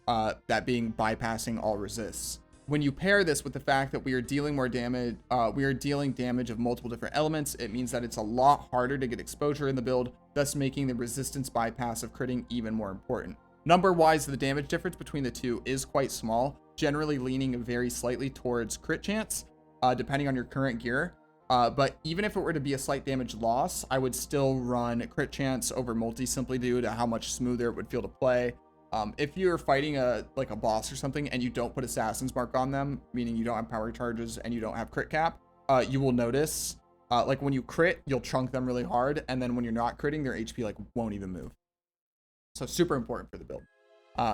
that being bypassing all resists. When you pair this with the fact that we are dealing more damage, we are dealing damage of multiple different elements, it means that it's a lot harder to get exposure in the build, thus making the resistance bypass of critting even more important. Number-wise, the damage difference between the two is quite small, generally leaning very slightly towards crit chance, depending on your current gear. But even if it were to be a slight damage loss, I would still run crit chance over multi simply due to how much smoother it would feel to play. If you're fighting a boss or something and you don't put Assassin's Mark on them, meaning you don't have power charges and you don't have crit cap, you will notice, like when you crit, you'll chunk them really hard, and then when you're not critting, their HP like won't even move. So super important for the build.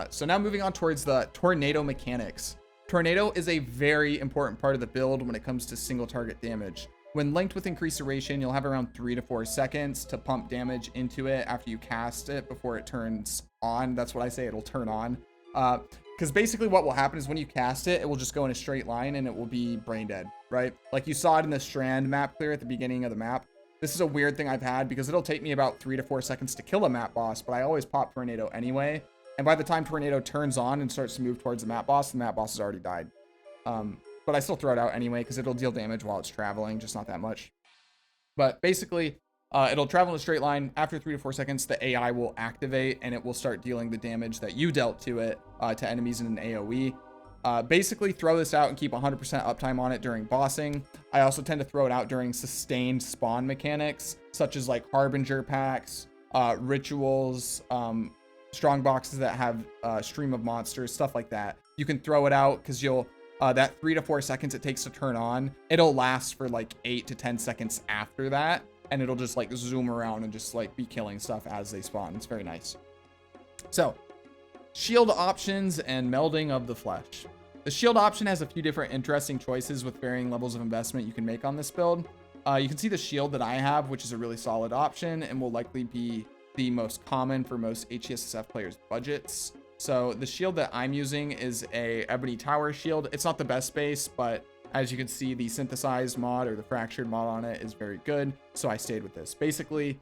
So now moving on towards the tornado mechanics. Tornado is a very important part of the build when it comes to single target damage. When linked with increased duration, you'll have around 3 to 4 seconds to pump damage into it after you cast it before it turns on. That's what I say, it'll turn on. Because basically what will happen is when you cast it, it will just go in a straight line and it will be brain dead, right? Like you saw it in the Strand map clear at the beginning of the map. This is a weird thing I've had because it'll take me about 3 to 4 seconds to kill a map boss, but I always pop Tornado anyway. And by the time Tornado turns on and starts to move towards the map boss has already died. But I still throw it out anyway because it'll deal damage while it's traveling, just not that much. But basically, it'll travel in a straight line. After 3 to 4 seconds, the AI will activate and it will start dealing the damage that you dealt to it, to enemies in an AoE. Basically, throw this out and keep 100% uptime on it during bossing. I also tend to throw it out during sustained spawn mechanics, such as like Harbinger packs, rituals, strong boxes that have stream of monsters, stuff like that. You can throw it out because you'll that 3 to 4 seconds it takes to turn on, it'll last for like 8 to 10 seconds after that, and it'll just like zoom around and just like be killing stuff as they spawn. It's very nice. So shield options and melding of the flesh. The shield option has a few different interesting choices with varying levels of investment you can make on this build. You can see the shield that I have, which is a really solid option and will likely be the most common for most HCSSF players' budgets. So the shield that I'm using is a Ebony Tower shield. It's not the best base, but as you can see, the synthesized mod or the fractured mod on it is very good. So I stayed with this. Basically,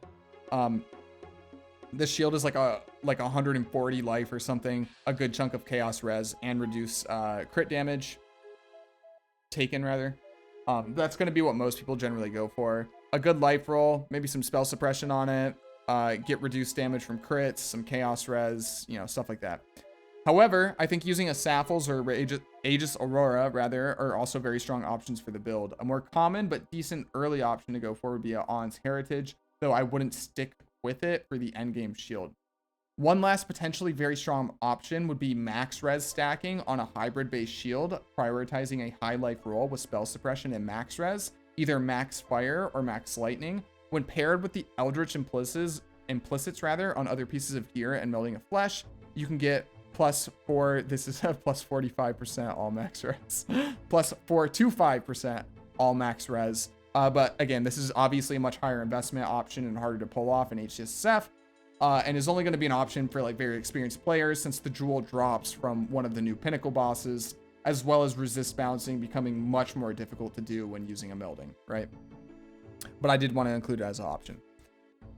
this shield is like 140 life or something, a good chunk of chaos res and reduce crit damage taken rather. That's going to be what most people generally go for. A good life roll, maybe some spell suppression on it. Get reduced damage from crits, some chaos res, you know, stuff like that. However, I think using a Saffles or Aegis Aurora, rather, are also very strong options for the build. A more common but decent early option to go for would be Ahn's Heritage, though I wouldn't stick with it for the endgame shield. One last potentially very strong option would be max res stacking on a hybrid-based shield, prioritizing a high life roll with spell suppression and max res, either max fire or max lightning. When paired with the Eldritch Implicits on other pieces of gear and Melding of Flesh, you can get +4, this is a +45% all max res, +4 to 5% all max res. But again, this is obviously a much higher investment option and harder to pull off in HCSSF, and is only going to be an option for like very experienced players since the jewel drops from one of the new pinnacle bosses, as well as resist bouncing becoming much more difficult to do when using a Melding, right? But I did want to include it as an option.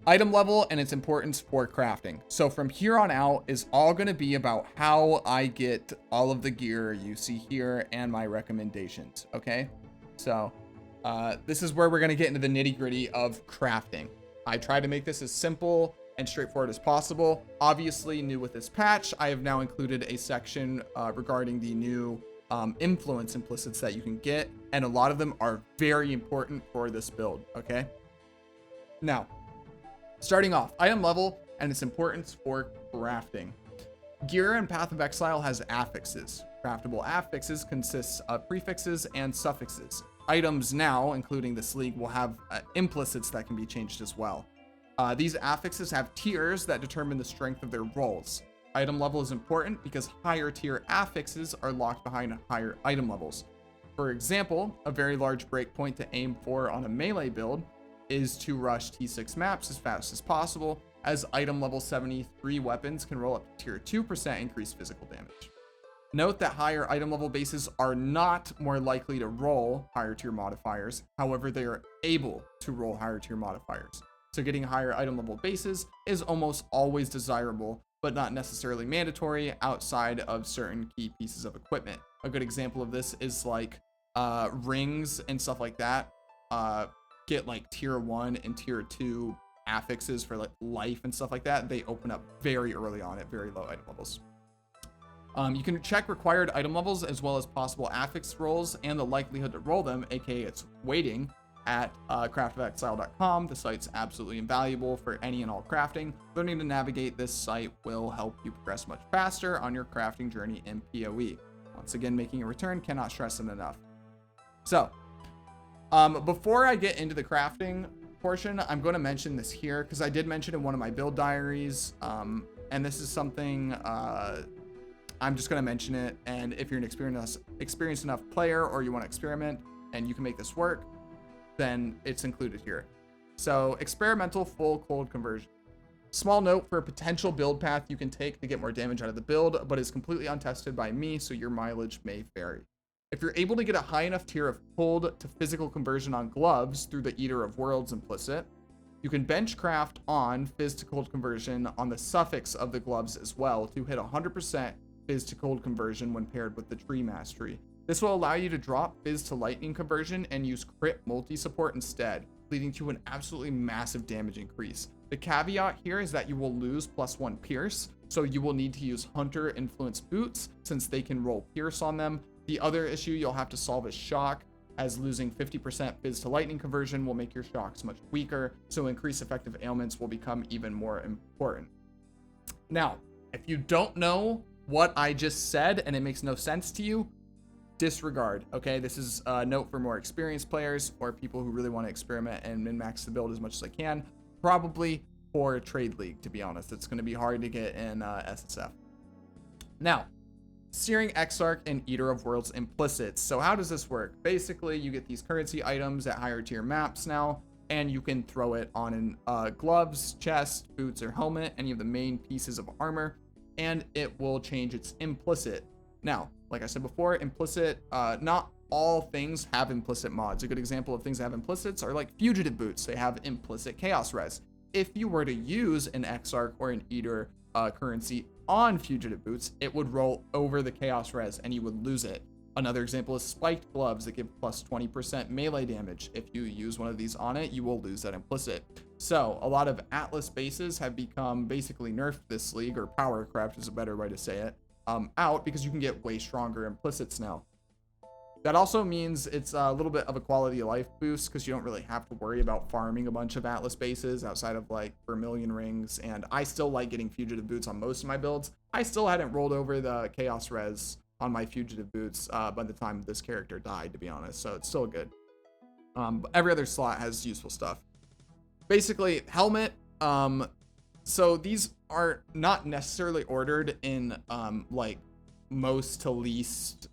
Item level and its importance for crafting. So from here on out is all going to be about how I get all of the gear you see here and my recommendations. Okay, so this is where we're going to get into the nitty gritty of crafting. I try to make this as simple and straightforward as possible. Obviously, new with this patch, I have now included a section regarding the new influence implicits that you can get, and a lot of them are very important for this build. Okay, now starting off, item level and its importance for crafting. Gear in Path of Exile has affixes. Craftable affixes consists of prefixes and suffixes. Items now, including the sleeve, will have implicits that can be changed as well. These affixes have tiers that determine the strength of their rolls. Item level is important because higher tier affixes are locked behind higher item levels. For example, a very large breakpoint to aim for on a melee build is to rush T6 maps as fast as possible, as item level 73 weapons can roll up to tier 2% increased physical damage. Note that higher item level bases are not more likely to roll higher tier modifiers. However, they are able to roll higher tier modifiers. So getting higher item level bases is almost always desirable, but not necessarily mandatory outside of certain key pieces of equipment. A good example of this is like rings and stuff like that. Get like tier 1 and tier 2 affixes for like life and stuff like that. They open up very early on at very low item levels. You can check required item levels as well as possible affix rolls and the likelihood to roll them, aka its weighting, at craftofexile.com. The site's absolutely invaluable for any and all crafting. Learning to navigate this site will help you progress much faster on your crafting journey in PoE. Once again, making a return, cannot stress it enough. So, before I get into the crafting portion, I'm going to mention this here because I did mention in one of my build diaries, and this is something I'm just going to mention it, and if you're an experienced enough player or you want to experiment and you can make this work, then it's included here. So, experimental full cold conversion. Small note for a potential build path you can take to get more damage out of the build, but is completely untested by me, so your mileage may vary. If you're able to get a high enough tier of cold to physical conversion on gloves through the Eater of Worlds implicit, you can bench craft on phys to cold conversion on the suffix of the gloves as well to hit 100% phys to cold conversion when paired with the tree mastery. This will allow you to drop phys to lightning conversion and use crit multi-support instead, leading to an absolutely massive damage increase. The caveat here is that you will lose +1 pierce, so you will need to use hunter influence boots since they can roll pierce on them. The other issue you'll have to solve is shock, as losing 50% phys to lightning conversion will make your shocks much weaker, so increased effective ailments will become even more important. Now, if you don't know what I just said and it makes no sense to you, disregard, okay? This is a note for more experienced players or people who really want to experiment and min-max the build as much as I can. Probably for Trade League, to be honest. It's going to be hard to get in SSF. Now, Searing, Exarch, and Eater of Worlds implicits. So how does this work? Basically, you get these currency items at higher tier maps now, and you can throw it on in gloves, chest, boots, or helmet, any of the main pieces of armor, and it will change its implicit. Now, like I said before, implicit, not all things have implicit mods. A good example of things that have implicits are like fugitive boots. They have implicit chaos res. If you were to use an Exarch or an Eater currency on fugitive boots, it would roll over the chaos res and you would lose it. Another example is spiked gloves that give plus 20% melee damage. If you use one of these on it, you will lose that implicit. So a lot of Atlas bases have become basically nerfed this league, or power crept is a better way to say it, out because you can get way stronger implicits now. That also means it's a little bit of a quality of life boost because you don't really have to worry about farming a bunch of Atlas bases outside of like Vermilion rings. And I still like getting fugitive boots on most of my builds. I still hadn't rolled over the chaos res on my fugitive boots by the time this character died, to be honest. So it's still good. But every other slot has useful stuff. Basically, helmet. So these are not necessarily ordered in like most to least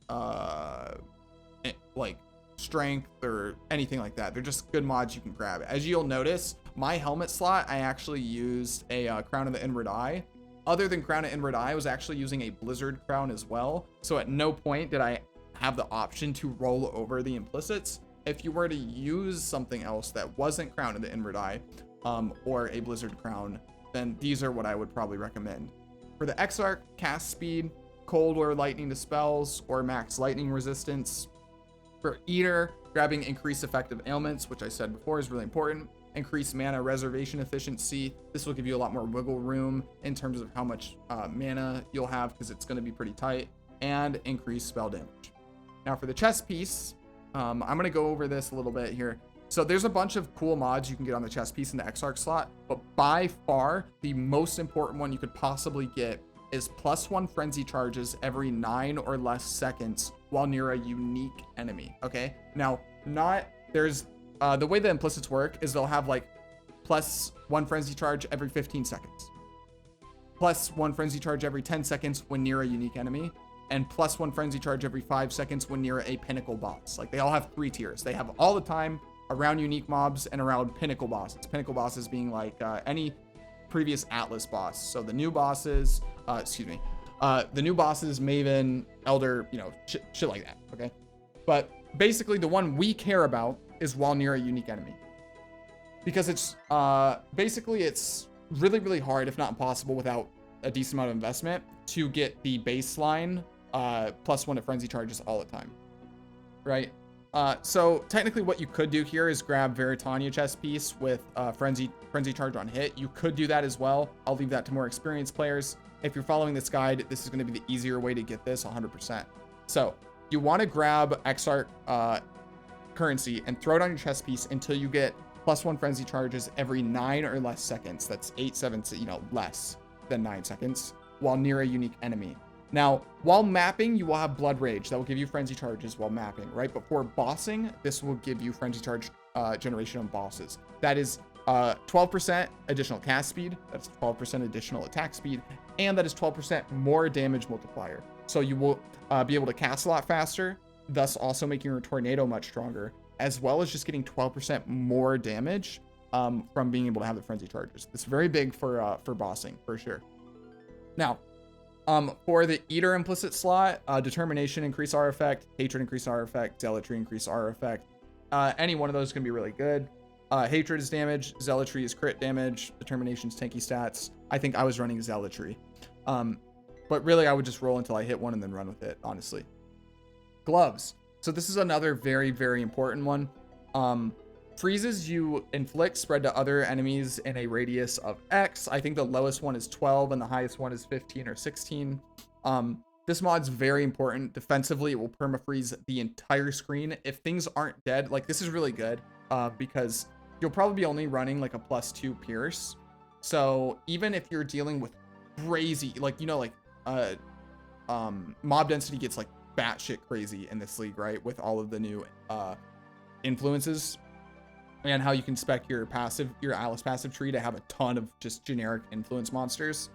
like strength or anything like that. They're just good mods you can grab. As you'll notice, my helmet slot, I actually used a Crown of the Inward Eye. Other than Crown of Inward Eye, I was actually using a Blizzard Crown as well. So at no point did I have the option to roll over the implicits. If you were to use something else that wasn't Crown of the Inward Eye or a Blizzard Crown, then these are what I would probably recommend. For the Exarch, cast speed, cold or lightning dispels, or max lightning resistance. For Eater, grabbing increased effective ailments, which I said before is really important. Increased mana reservation efficiency. This will give you a lot more wiggle room in terms of how much mana you'll have because it's going to be pretty tight. And increased spell damage. Now for the chest piece, I'm going to go over this a little bit here. So there's a bunch of cool mods you can get on the chest piece in the Exarch slot, but by far the most important one you could possibly get is +1 frenzy charges every 9 or less seconds while near a unique enemy. Okay, now there's the way the implicits work is they'll have like +1 frenzy charge every 15 seconds, +1 frenzy charge every 10 seconds when near a unique enemy, and +1 frenzy charge every 5 seconds when near a pinnacle boss. Like they all have 3 tiers. They have all the time around unique mobs and around pinnacle bosses. Pinnacle bosses being like any previous Atlas boss. So the new bosses, the new bosses, Maven, Elder, you know, shit like that, okay? But basically the one we care about is while near a unique enemy. Because it's, basically it's really, really hard, if not impossible, without a decent amount of investment to get the baseline +1 to frenzy charges all the time, right? So technically what you could do here is grab Veritania chest piece with frenzy charge on hit. You could do that as well. I'll leave that to more experienced players. If you're following this guide, this is going to be the easier way to get this 100%. So you want to grab Exarch currency and throw it on your chest piece until you get +1 frenzy charges every 9 or less seconds. That's 8, 7, you know, less than 9 seconds while near a unique enemy. Now, while mapping, you will have Blood Rage. That will give you frenzy charges while mapping, right? But for bossing, this will give you frenzy charge generation on bosses. That is 12% additional cast speed. That's 12% additional attack speed. And that is 12% more damage multiplier. So you will be able to cast a lot faster, thus also making your tornado much stronger, as well as just getting 12% more damage from being able to have the frenzy charges. It's very big for bossing, for sure. Now, for the Eater implicit slot, Determination increase R effect, Hatred increase R effect, Zealotry increase R effect. Any one of those is going to be really good. Hatred is damage, Zealotry is crit damage, Determination's tanky stats. I think I was running Zealotry. But really, I would just roll until I hit one and then run with it, honestly. Gloves. So this is another very, very important one. Freezes you inflict spread to other enemies in a radius of X. I think the lowest one is 12 and the highest one is 15 or 16. This mod's very important. Defensively, it will permafreeze the entire screen. If things aren't dead, like this is really good because you'll probably be only running like a +2 pierce. So even if you're dealing with crazy, like, you know, like mob density gets like batshit crazy in this league, right? With all of the new influences and how you can spec your Alice passive tree to have a ton of just generic influence monsters.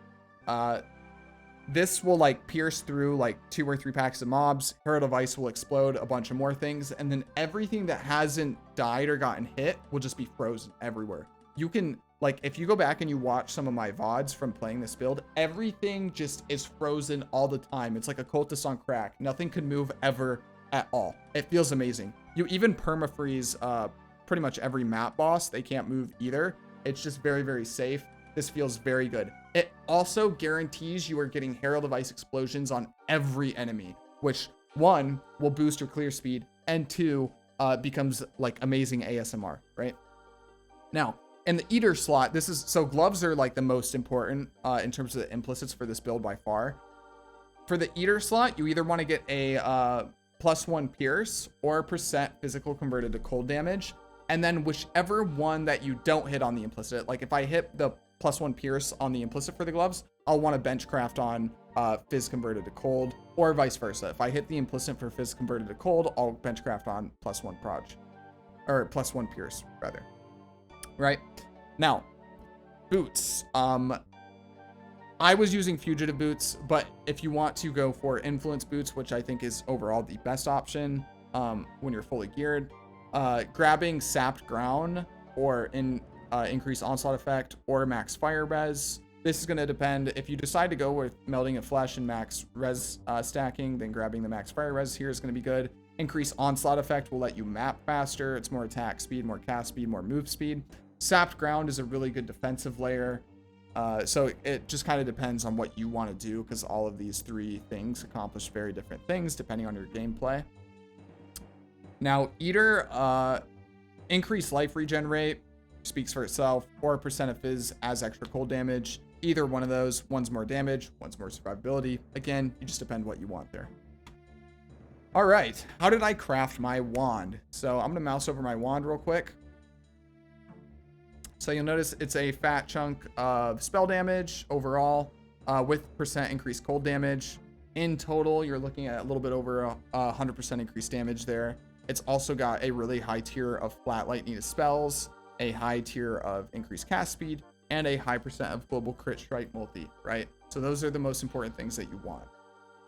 This will like pierce through like 2 or 3 packs of mobs. Herald of Ice will explode a bunch of more things. And then everything that hasn't died or gotten hit will just be frozen everywhere. You can, like, if you go back and you watch some of my VODs from playing this build, everything just is frozen all the time. It's like a cultist on crack. Nothing can move ever at all. It feels amazing. You even permafreeze pretty much every map boss. They can't move either. It's just very, very safe. This feels very good. It also guarantees you are getting Herald of Ice explosions on every enemy, which 1 will boost your clear speed and 2 becomes like amazing ASMR, right? Now, in the Eater slot, this is, so gloves are like the most important in terms of the implicits for this build by far. For the Eater slot, you either want to get a +1 pierce or % physical converted to cold damage. And then whichever one that you don't hit on the implicit, like if I hit the +1 pierce on the implicit for the gloves, I'll want to benchcraft on Fizz converted to cold, or vice versa. If I hit the implicit for Fizz converted to cold, I'll benchcraft on +1 proj, or +1 pierce rather. Right? Now, boots. I was using fugitive boots, but if you want to go for influence boots, which I think is overall the best option when you're fully geared, grabbing sapped ground or increase onslaught effect or max fire res. This is going to depend. If you decide to go with melding of flesh and max res stacking, then grabbing the max fire res here is going to be good. Increase onslaught effect will let you map faster. It's more attack speed, more cast speed, more move speed. Sapped ground is a really good defensive layer. So it just kind of depends on what you want to do, because all of these 3 things accomplish very different things depending on your gameplay. Now, Eater, increased life regen rate speaks for itself, or % of Fizz as extra cold damage. Either one of those, one's more damage, one's more survivability. Again, you just depend what you want there. All right, how did I craft my wand? So I'm gonna mouse over my wand real quick. So you'll notice it's a fat chunk of spell damage overall with % increased cold damage. In total, you're looking at a little bit over 100% increased damage there. It's also got a really high tier of flat lightning spells, a high tier of increased cast speed, and a high % of global crit strike multi, right? So those are the most important things that you want.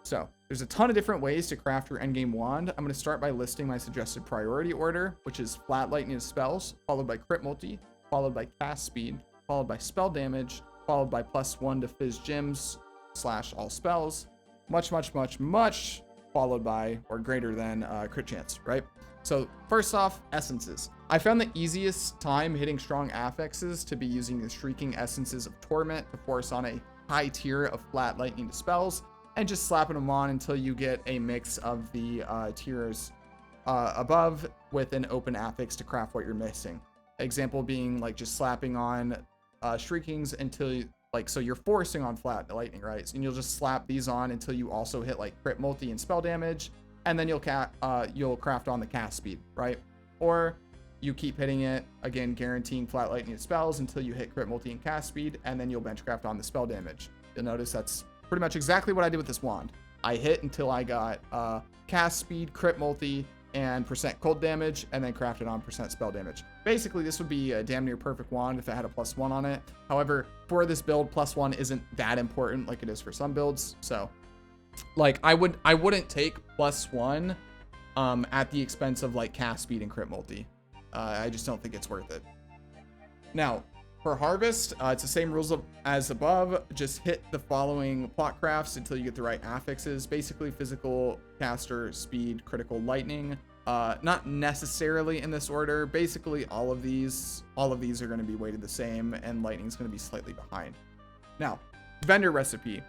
So there's a ton of different ways to craft your endgame wand. I'm going to start by listing my suggested priority order, which is flat lightning spells, followed by crit multi, followed by cast speed, followed by spell damage, followed by +1 to Fizz Gems / all spells, much, followed by or greater than crit chance, right? So first off, essences. I found the easiest time hitting strong affixes to be using the Shrieking Essences of Torment to force on a high tier of flat lightning dispels, and just slapping them on until you get a mix of the tiers above with an open affix to craft what you're missing. Example being like just slapping on Shriekings until you, like, so you're forcing on flat lightning, right? And you'll just slap these on until you also hit like crit multi and spell damage, and then you'll craft on the cast speed, right? Or you keep hitting it, again, guaranteeing flat lightning spells until you hit crit multi and cast speed, and then you'll benchcraft on the spell damage. You'll notice that's pretty much exactly what I did with this wand. I hit until I got cast speed, crit multi, and % cold damage, and then crafted on % spell damage. Basically, this would be a damn near perfect wand if it had a +1 on it. However, for this build, +1 isn't that important like it is for some builds. So, like, I wouldn't take +1 at the expense of like cast speed and crit multi. I just don't think it's worth it. Now, for harvest, it's the same rules as above. Just hit the following plot crafts until you get the right affixes. Basically, physical, caster, speed, critical, lightning. Not necessarily in this order. Basically, all of these are going to be weighted the same, and lightning's going to be slightly behind. Now, vendor recipe.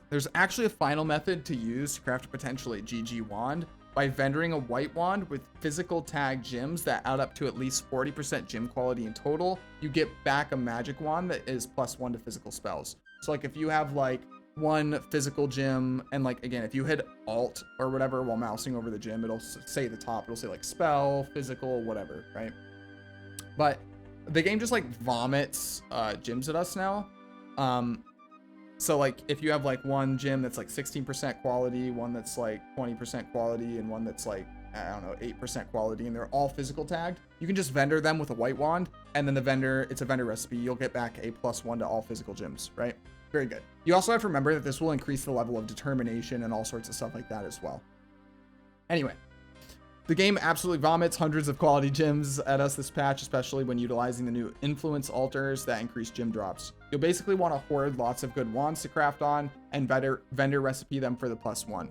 There's actually a final method to use to craft a potentially GG wand by vendoring a white wand with physical tag gems that add up to at least 40% gem quality in total. You get back a magic wand that is +1 to physical spells. So like if you have like one physical gem, and like again, if you hit Alt or whatever while mousing over the gem, it'll say at the top, it'll say like spell, physical, whatever, right? But the game just like vomits gems at us now. So like if you have like one gem that's like 16% quality, one that's like 20% quality, and one that's like, I don't know, 8% quality, and they're all physical tagged, you can just vendor them with a white wand, and then it's a vendor recipe. You'll get back a +1 to all physical gems, right? Very good. You also have to remember that this will increase the level of determination and all sorts of stuff like that as well. Anyway, the game absolutely vomits hundreds of quality gems at us this patch, especially when utilizing the new influence altars that increase gem drops. You'll basically want to hoard lots of good wands to craft on and vendor recipe them for the +1.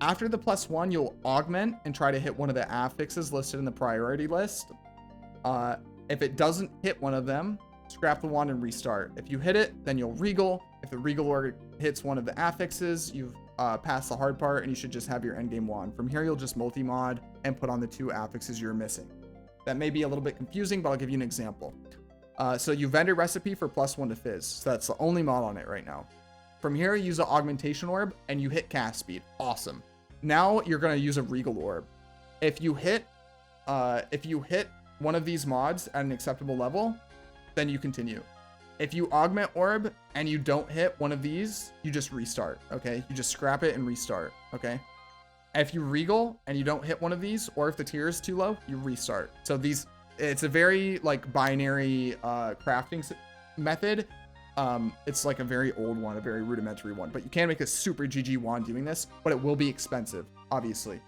After the +1, you'll augment and try to hit one of the affixes listed in the priority list. If it doesn't hit one of them, scrap the wand and restart. If you hit it, then you'll regal. If the regal order hits one of the affixes, you've passed the hard part, and you should just have your endgame wand. From here, you'll just multi-mod and put on the 2 affixes you're missing. That may be a little bit confusing, but I'll give you an example. So you vendor recipe for +1 to Fizz. So that's the only mod on it right now. From here, you use an augmentation orb and you hit cast speed. Awesome. Now you're going to use a regal orb. If you hit one of these mods at an acceptable level, then you continue. If you augment orb and you don't hit one of these, you just restart, okay? You just scrap it and restart, okay? If you regal and you don't hit one of these, or if the tier is too low, you restart. So it's a very like binary crafting method. It's like a very old one, a very rudimentary one, but you can make a super GG wand doing this, but it will be expensive, obviously.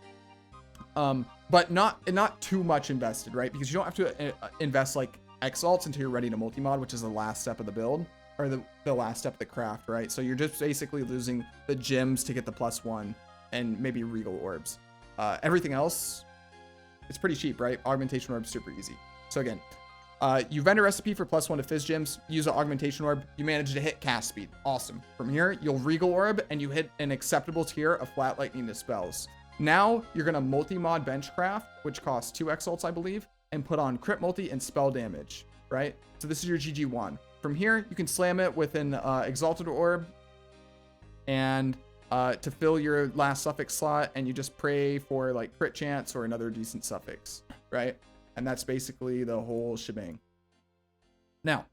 But not too much invested, right? Because you don't have to invest like Exalts until you're ready to multi-mod, which is the last step of the build, or the last step of the craft, right? So you're just basically losing the gems to get the +1 and maybe regal orbs. Everything else, it's pretty cheap, right? Augmentation orb, super easy. So again, you vendor recipe for +1 to Fizz gems, use an augmentation orb, you manage to hit cast speed. Awesome. From here, you'll regal orb and you hit an acceptable tier of flat lightning dispels. Now you're gonna multi-mod benchcraft, which costs 2 exalts, I believe, and put on crit multi and spell damage, right? So this is your GG wand. From here, you can slam it with an exalted orb and to fill your last suffix slot, and you just pray for like crit chance or another decent suffix, right? And that's basically the whole shebang. Now,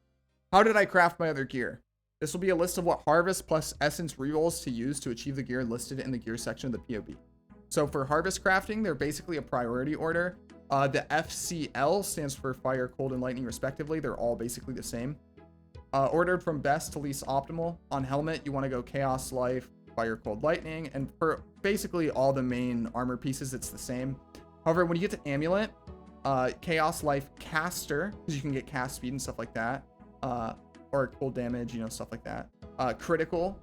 how did I craft my other gear? This will be a list of what harvest plus essence rerolls to use to achieve the gear listed in the gear section of the POB. So for harvest crafting, they're basically a priority order. The FCL stands for fire, cold, and lightning respectively. They're all basically the same. Ordered from best to least optimal. On helmet, you want to go chaos, life, fire, cold, lightning. And for basically all the main armor pieces, it's the same. However, when you get to amulet, chaos, life, caster, because you can get cast speed and stuff like that. Or or cold damage, you know, stuff like that. Critical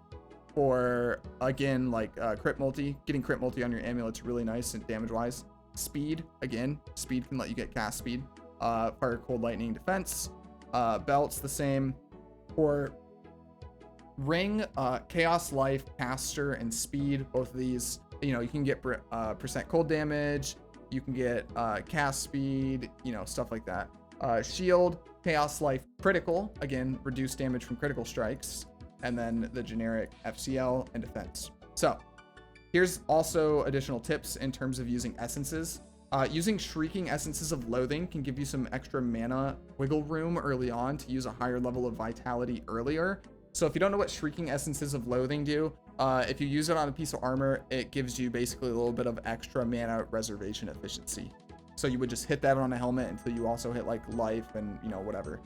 for, again, like crit multi. Getting crit multi on your amulet's really nice and damage wise. Speed, again, speed can let you get cast speed. Fire, cold, lightning, defense. Belts the same. For ring, chaos, life, caster, and speed, both of these, you know, you can get percent cold damage, you can get cast speed, you know, stuff like that. Shield, chaos, life, critical, again, reduce damage from critical strikes, and then the generic FCL and defense. So here's also additional tips in terms of using essences. Using Shrieking Essences of Loathing can give you some extra mana wiggle room early on to use a higher level of vitality earlier. So if you don't know what Shrieking Essences of Loathing do, if you use it on a piece of armor, it gives you basically a little bit of extra mana reservation efficiency. So you would just hit that on a helmet until you also hit like life and, you know, whatever.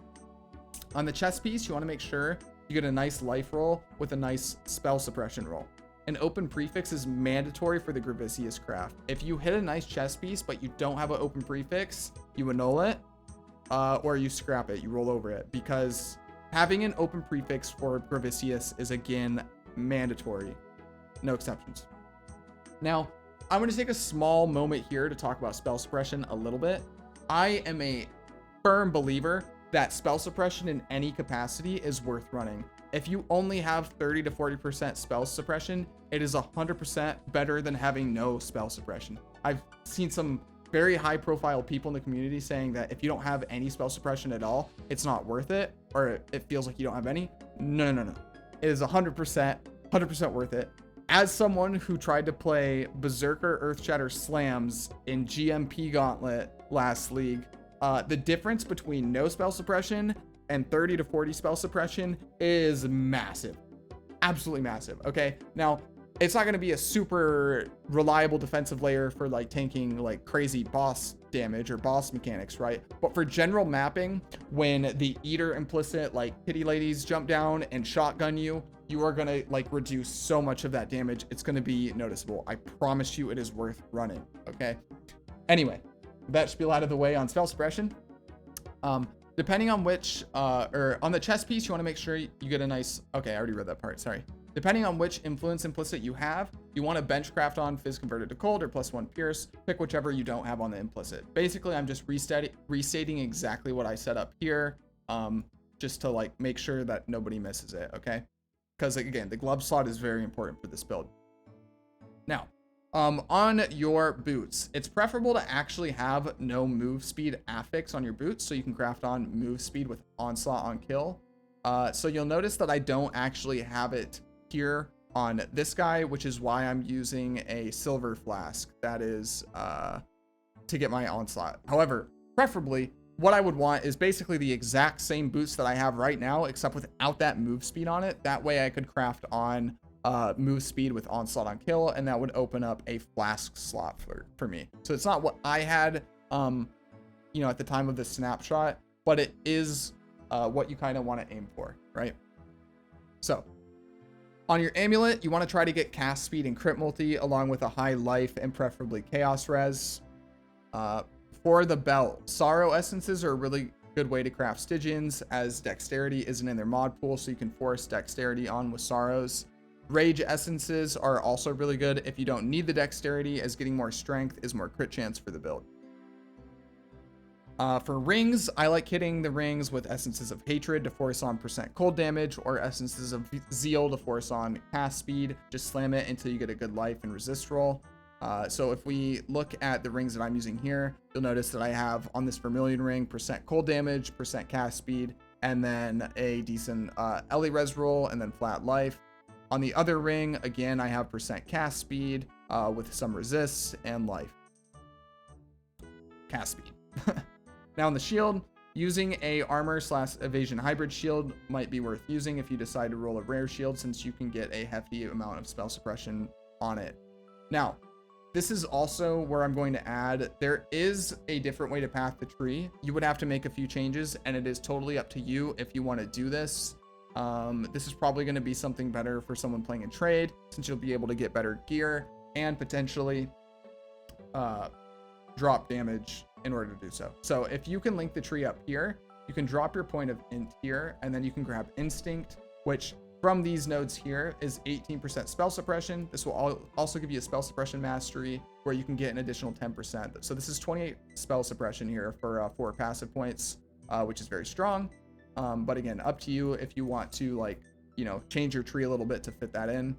On the chest piece, you want to make sure you get a nice life roll with a nice spell suppression roll. An open prefix is mandatory for the Gravicius craft. If you hit a nice chest piece, but you don't have an open prefix, you annul it, or you scrap it, you roll over it, because having an open prefix for Gravicius is, again, mandatory. No exceptions. Now, I'm going to take a small moment here to talk about spell suppression a little bit. I am a firm believer that spell suppression in any capacity is worth running. If you only have 30 to 40% spell suppression, it is 100% better than having no spell suppression. I've seen some very high profile people in the community saying that if you don't have any spell suppression at all, it's not worth it, or it feels like you don't have any. No. It is 100% worth it. As someone who tried to play Berserker Earthshatter Slams in GMP Gauntlet last league, the difference between no spell suppression and 30 to 40 spell suppression is massive. Absolutely massive. Okay. Now, it's not going to be a super reliable defensive layer for like tanking like crazy boss damage or boss mechanics, right? But for general mapping, when the Eater implicit like kitty ladies jump down and shotgun you, you are going to like reduce so much of that damage. It's going to be noticeable. I promise you it is worth running. Okay. Anyway, that spiel out of the way on spell suppression. Depending on which, or on the chest piece, you want to make sure you get a nice, okay, I already read that part, sorry. Depending on which influence implicit you have, you want to benchcraft on Fizz converted to cold or +1 pierce, pick whichever you don't have on the implicit. Basically, I'm just restating exactly what I set up here, just to like make sure that nobody misses it, okay? Because again, the glove slot is very important for this build. Now, on your boots, it's preferable to actually have no move speed affix on your boots, so you can craft on move speed with onslaught on kill. So you'll notice that I don't actually have it here on this guy, which is why I'm using a silver flask that is to get my onslaught. However, preferably what I would want is basically the exact same boots that I have right now, except without that move speed on it. That way I could craft on move speed with onslaught on kill, and that would open up a flask slot for me. So it's not what I had you know, at the time of the snapshot, but it is what you kind of want to aim for, right? So on your amulet, you want to try to get cast speed and crit multi along with a high life and preferably chaos res. For the belt, sorrow essences are a really good way to craft Stygians, as dexterity isn't in their mod pool, so you can force dexterity on with sorrows. Rage essences are also really good if you don't need the dexterity, as getting more strength is more crit chance for the build. For rings, I like hitting the rings with Essences of Hatred to force on % cold damage, or Essences of Zeal to force on cast speed. Just slam it until you get a good life and resist roll. So if we look at the rings that I'm using here, you'll notice that I have on this Vermilion ring % cold damage, % cast speed, and then a decent Ellie res roll, and then flat life. On the other ring, again, I have % cast speed with some resists and life. Cast speed. Now on the shield, using a armor/evasion hybrid shield might be worth using if you decide to roll a rare shield, since you can get a hefty amount of spell suppression on it. Now, this is also where I'm going to add, there is a different way to path the tree. You would have to make a few changes, and it is totally up to you if you want to do this. This is probably going to be something better for someone playing in trade, since you'll be able to get better gear and potentially drop damage in order to do so. So if you can link the tree up here, you can drop your point of int here, and then you can grab instinct, which from these nodes here is 18% spell suppression. This will also give you a spell suppression mastery where you can get an additional 10%. So this is 28 spell suppression here for 4 passive points, which is very strong. But again, up to you if you want to, like, you know, change your tree a little bit to fit that in.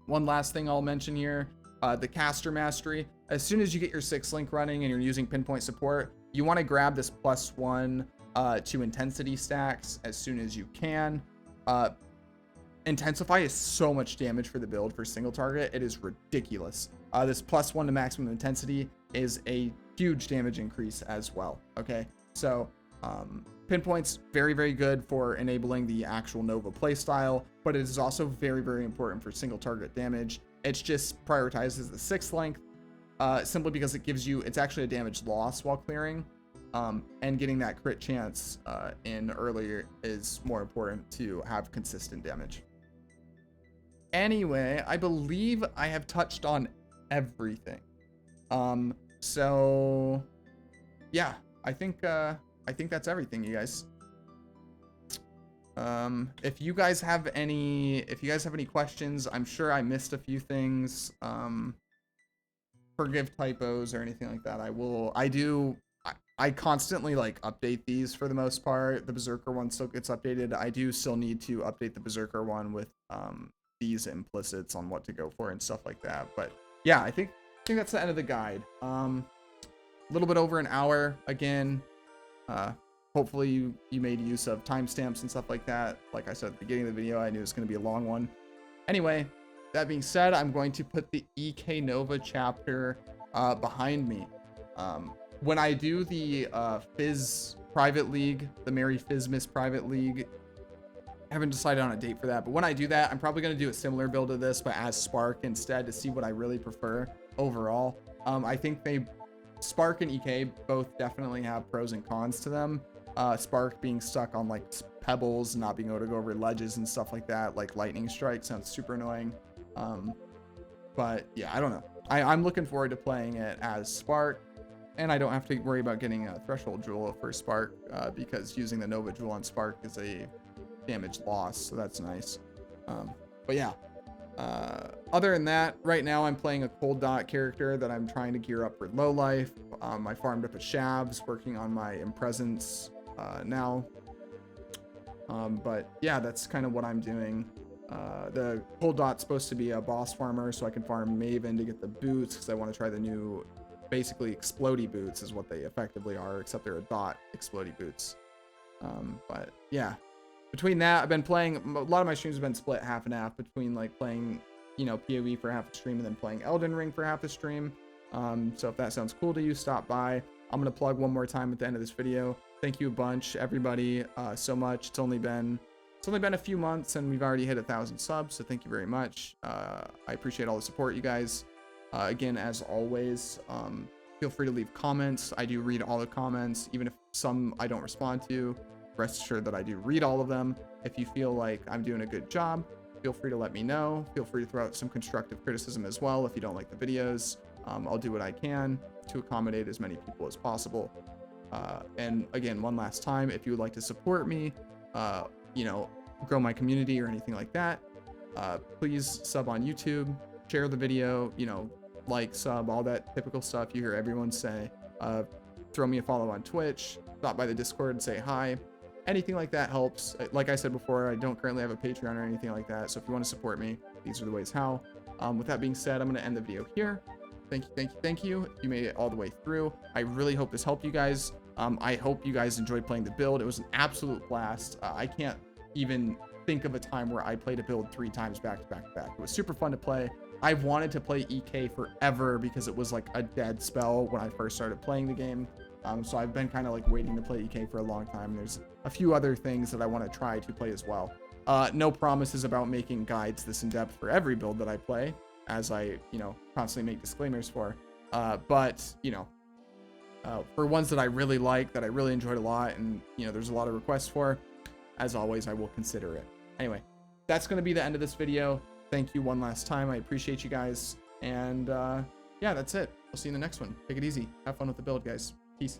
One last thing I'll mention here, the caster mastery. As soon as you get your 6 link running and you're using pinpoint support, you want to grab this +1 to intensity stacks as soon as you can. Intensify is so much damage for the build for single target. It is ridiculous. This +1 to maximum intensity is a huge damage increase as well. Okay, so pinpoint's very, very good for enabling the actual Nova playstyle, but it is also very, very important for single target damage. It's just prioritizes the 6th length simply because it gives you, it's actually a damage loss while clearing. And getting that crit chance in earlier is more important to have consistent damage. Anyway, I believe I have touched on everything. So yeah, I think that's everything, you guys. If you guys have any questions, I'm sure I missed a few things. Forgive typos or anything like that. I constantly like update these for the most part. The Berserker one still gets updated. I do still need to update the Berserker one with these implicits on what to go for and stuff like that. But yeah, I think that's the end of the guide. A little bit over an hour again. Hopefully you made use of timestamps and stuff like that. Like I said at the beginning of the video, I knew it was going to be a long one. Anyway, that being said, I'm going to put the EK Nova chapter behind me. When I do the Fizz private league, the Merry Fizmas private league, I haven't decided on a date for that, but when I do that, I'm probably going to do a similar build to this, but as Spark instead, to see what I really prefer overall. I think Spark and EK both definitely have pros and cons to them. Spark being stuck on like pebbles, not being able to go over ledges and stuff like that, like lightning strike sounds super annoying. But yeah, I don't know. I'm looking forward to playing it as Spark, and I don't have to worry about getting a threshold jewel for Spark because using the Nova jewel on Spark is a damage loss, so that's nice. But yeah, other than that, right now I'm playing a cold dot character that I'm trying to gear up for low life. I farmed up a Shavs, working on my Impresence now. But yeah, that's kind of what I'm doing. The cold dot's supposed to be a boss farmer, so I can farm Maven to get the boots, because I want to try the new, basically explodey boots is what they effectively are, except they're a dot explodey boots. But yeah, between that, I've been playing, a lot of my streams have been split half and half between like playing, you know, PoE for half a stream and then playing Elden Ring for half a stream. So if that sounds cool to you, stop by. I'm going to plug one more time at the end of this video. Thank you a bunch, everybody, so much. It's only been a few months and we've already hit 1,000 subs, so thank you very much. I appreciate all the support, you guys. Again, as always, feel free to leave comments. I do read all the comments, even if some I don't respond to. Rest assured that I do read all of them. If you feel like I'm doing a good job, feel free to let me know. Feel free to throw out some constructive criticism as well if you don't like the videos. I'll do what I can to accommodate as many people as possible. And again, one last time, if you would like to support me, you know, grow my community or anything like that, please sub on YouTube, share the video, you know, like, sub, all that typical stuff you hear everyone say. Throw me a follow on Twitch, stop by the Discord and say hi. Anything like that helps. Like I said before, I don't currently have a Patreon or anything like that, so if you want to support me, these are the ways how. With that being said, I'm going to end the video here. Thank you. You made it all the way through. I really hope this helped you guys. I hope you guys enjoyed playing the build. It was an absolute blast. I can't even think of a time where I played a build 3 times back to back to back. It was super fun to play. I've wanted to play EK forever because it was like a dead spell when I first started playing the game. So I've been kind of like waiting to play EK for a long time. There's a few other things that I want to try to play as well. No promises about making guides this in depth for every build that I play, as I, you know, constantly make disclaimers for. But, you know, for ones that I really like, that I really enjoyed a lot, and, you know, there's a lot of requests for, as always, I will consider it. Anyway, that's going to be the end of this video. Thank you one last time. I appreciate you guys. And yeah, that's it. I'll see you in the next one. Take it easy. Have fun with the build, guys. Peace.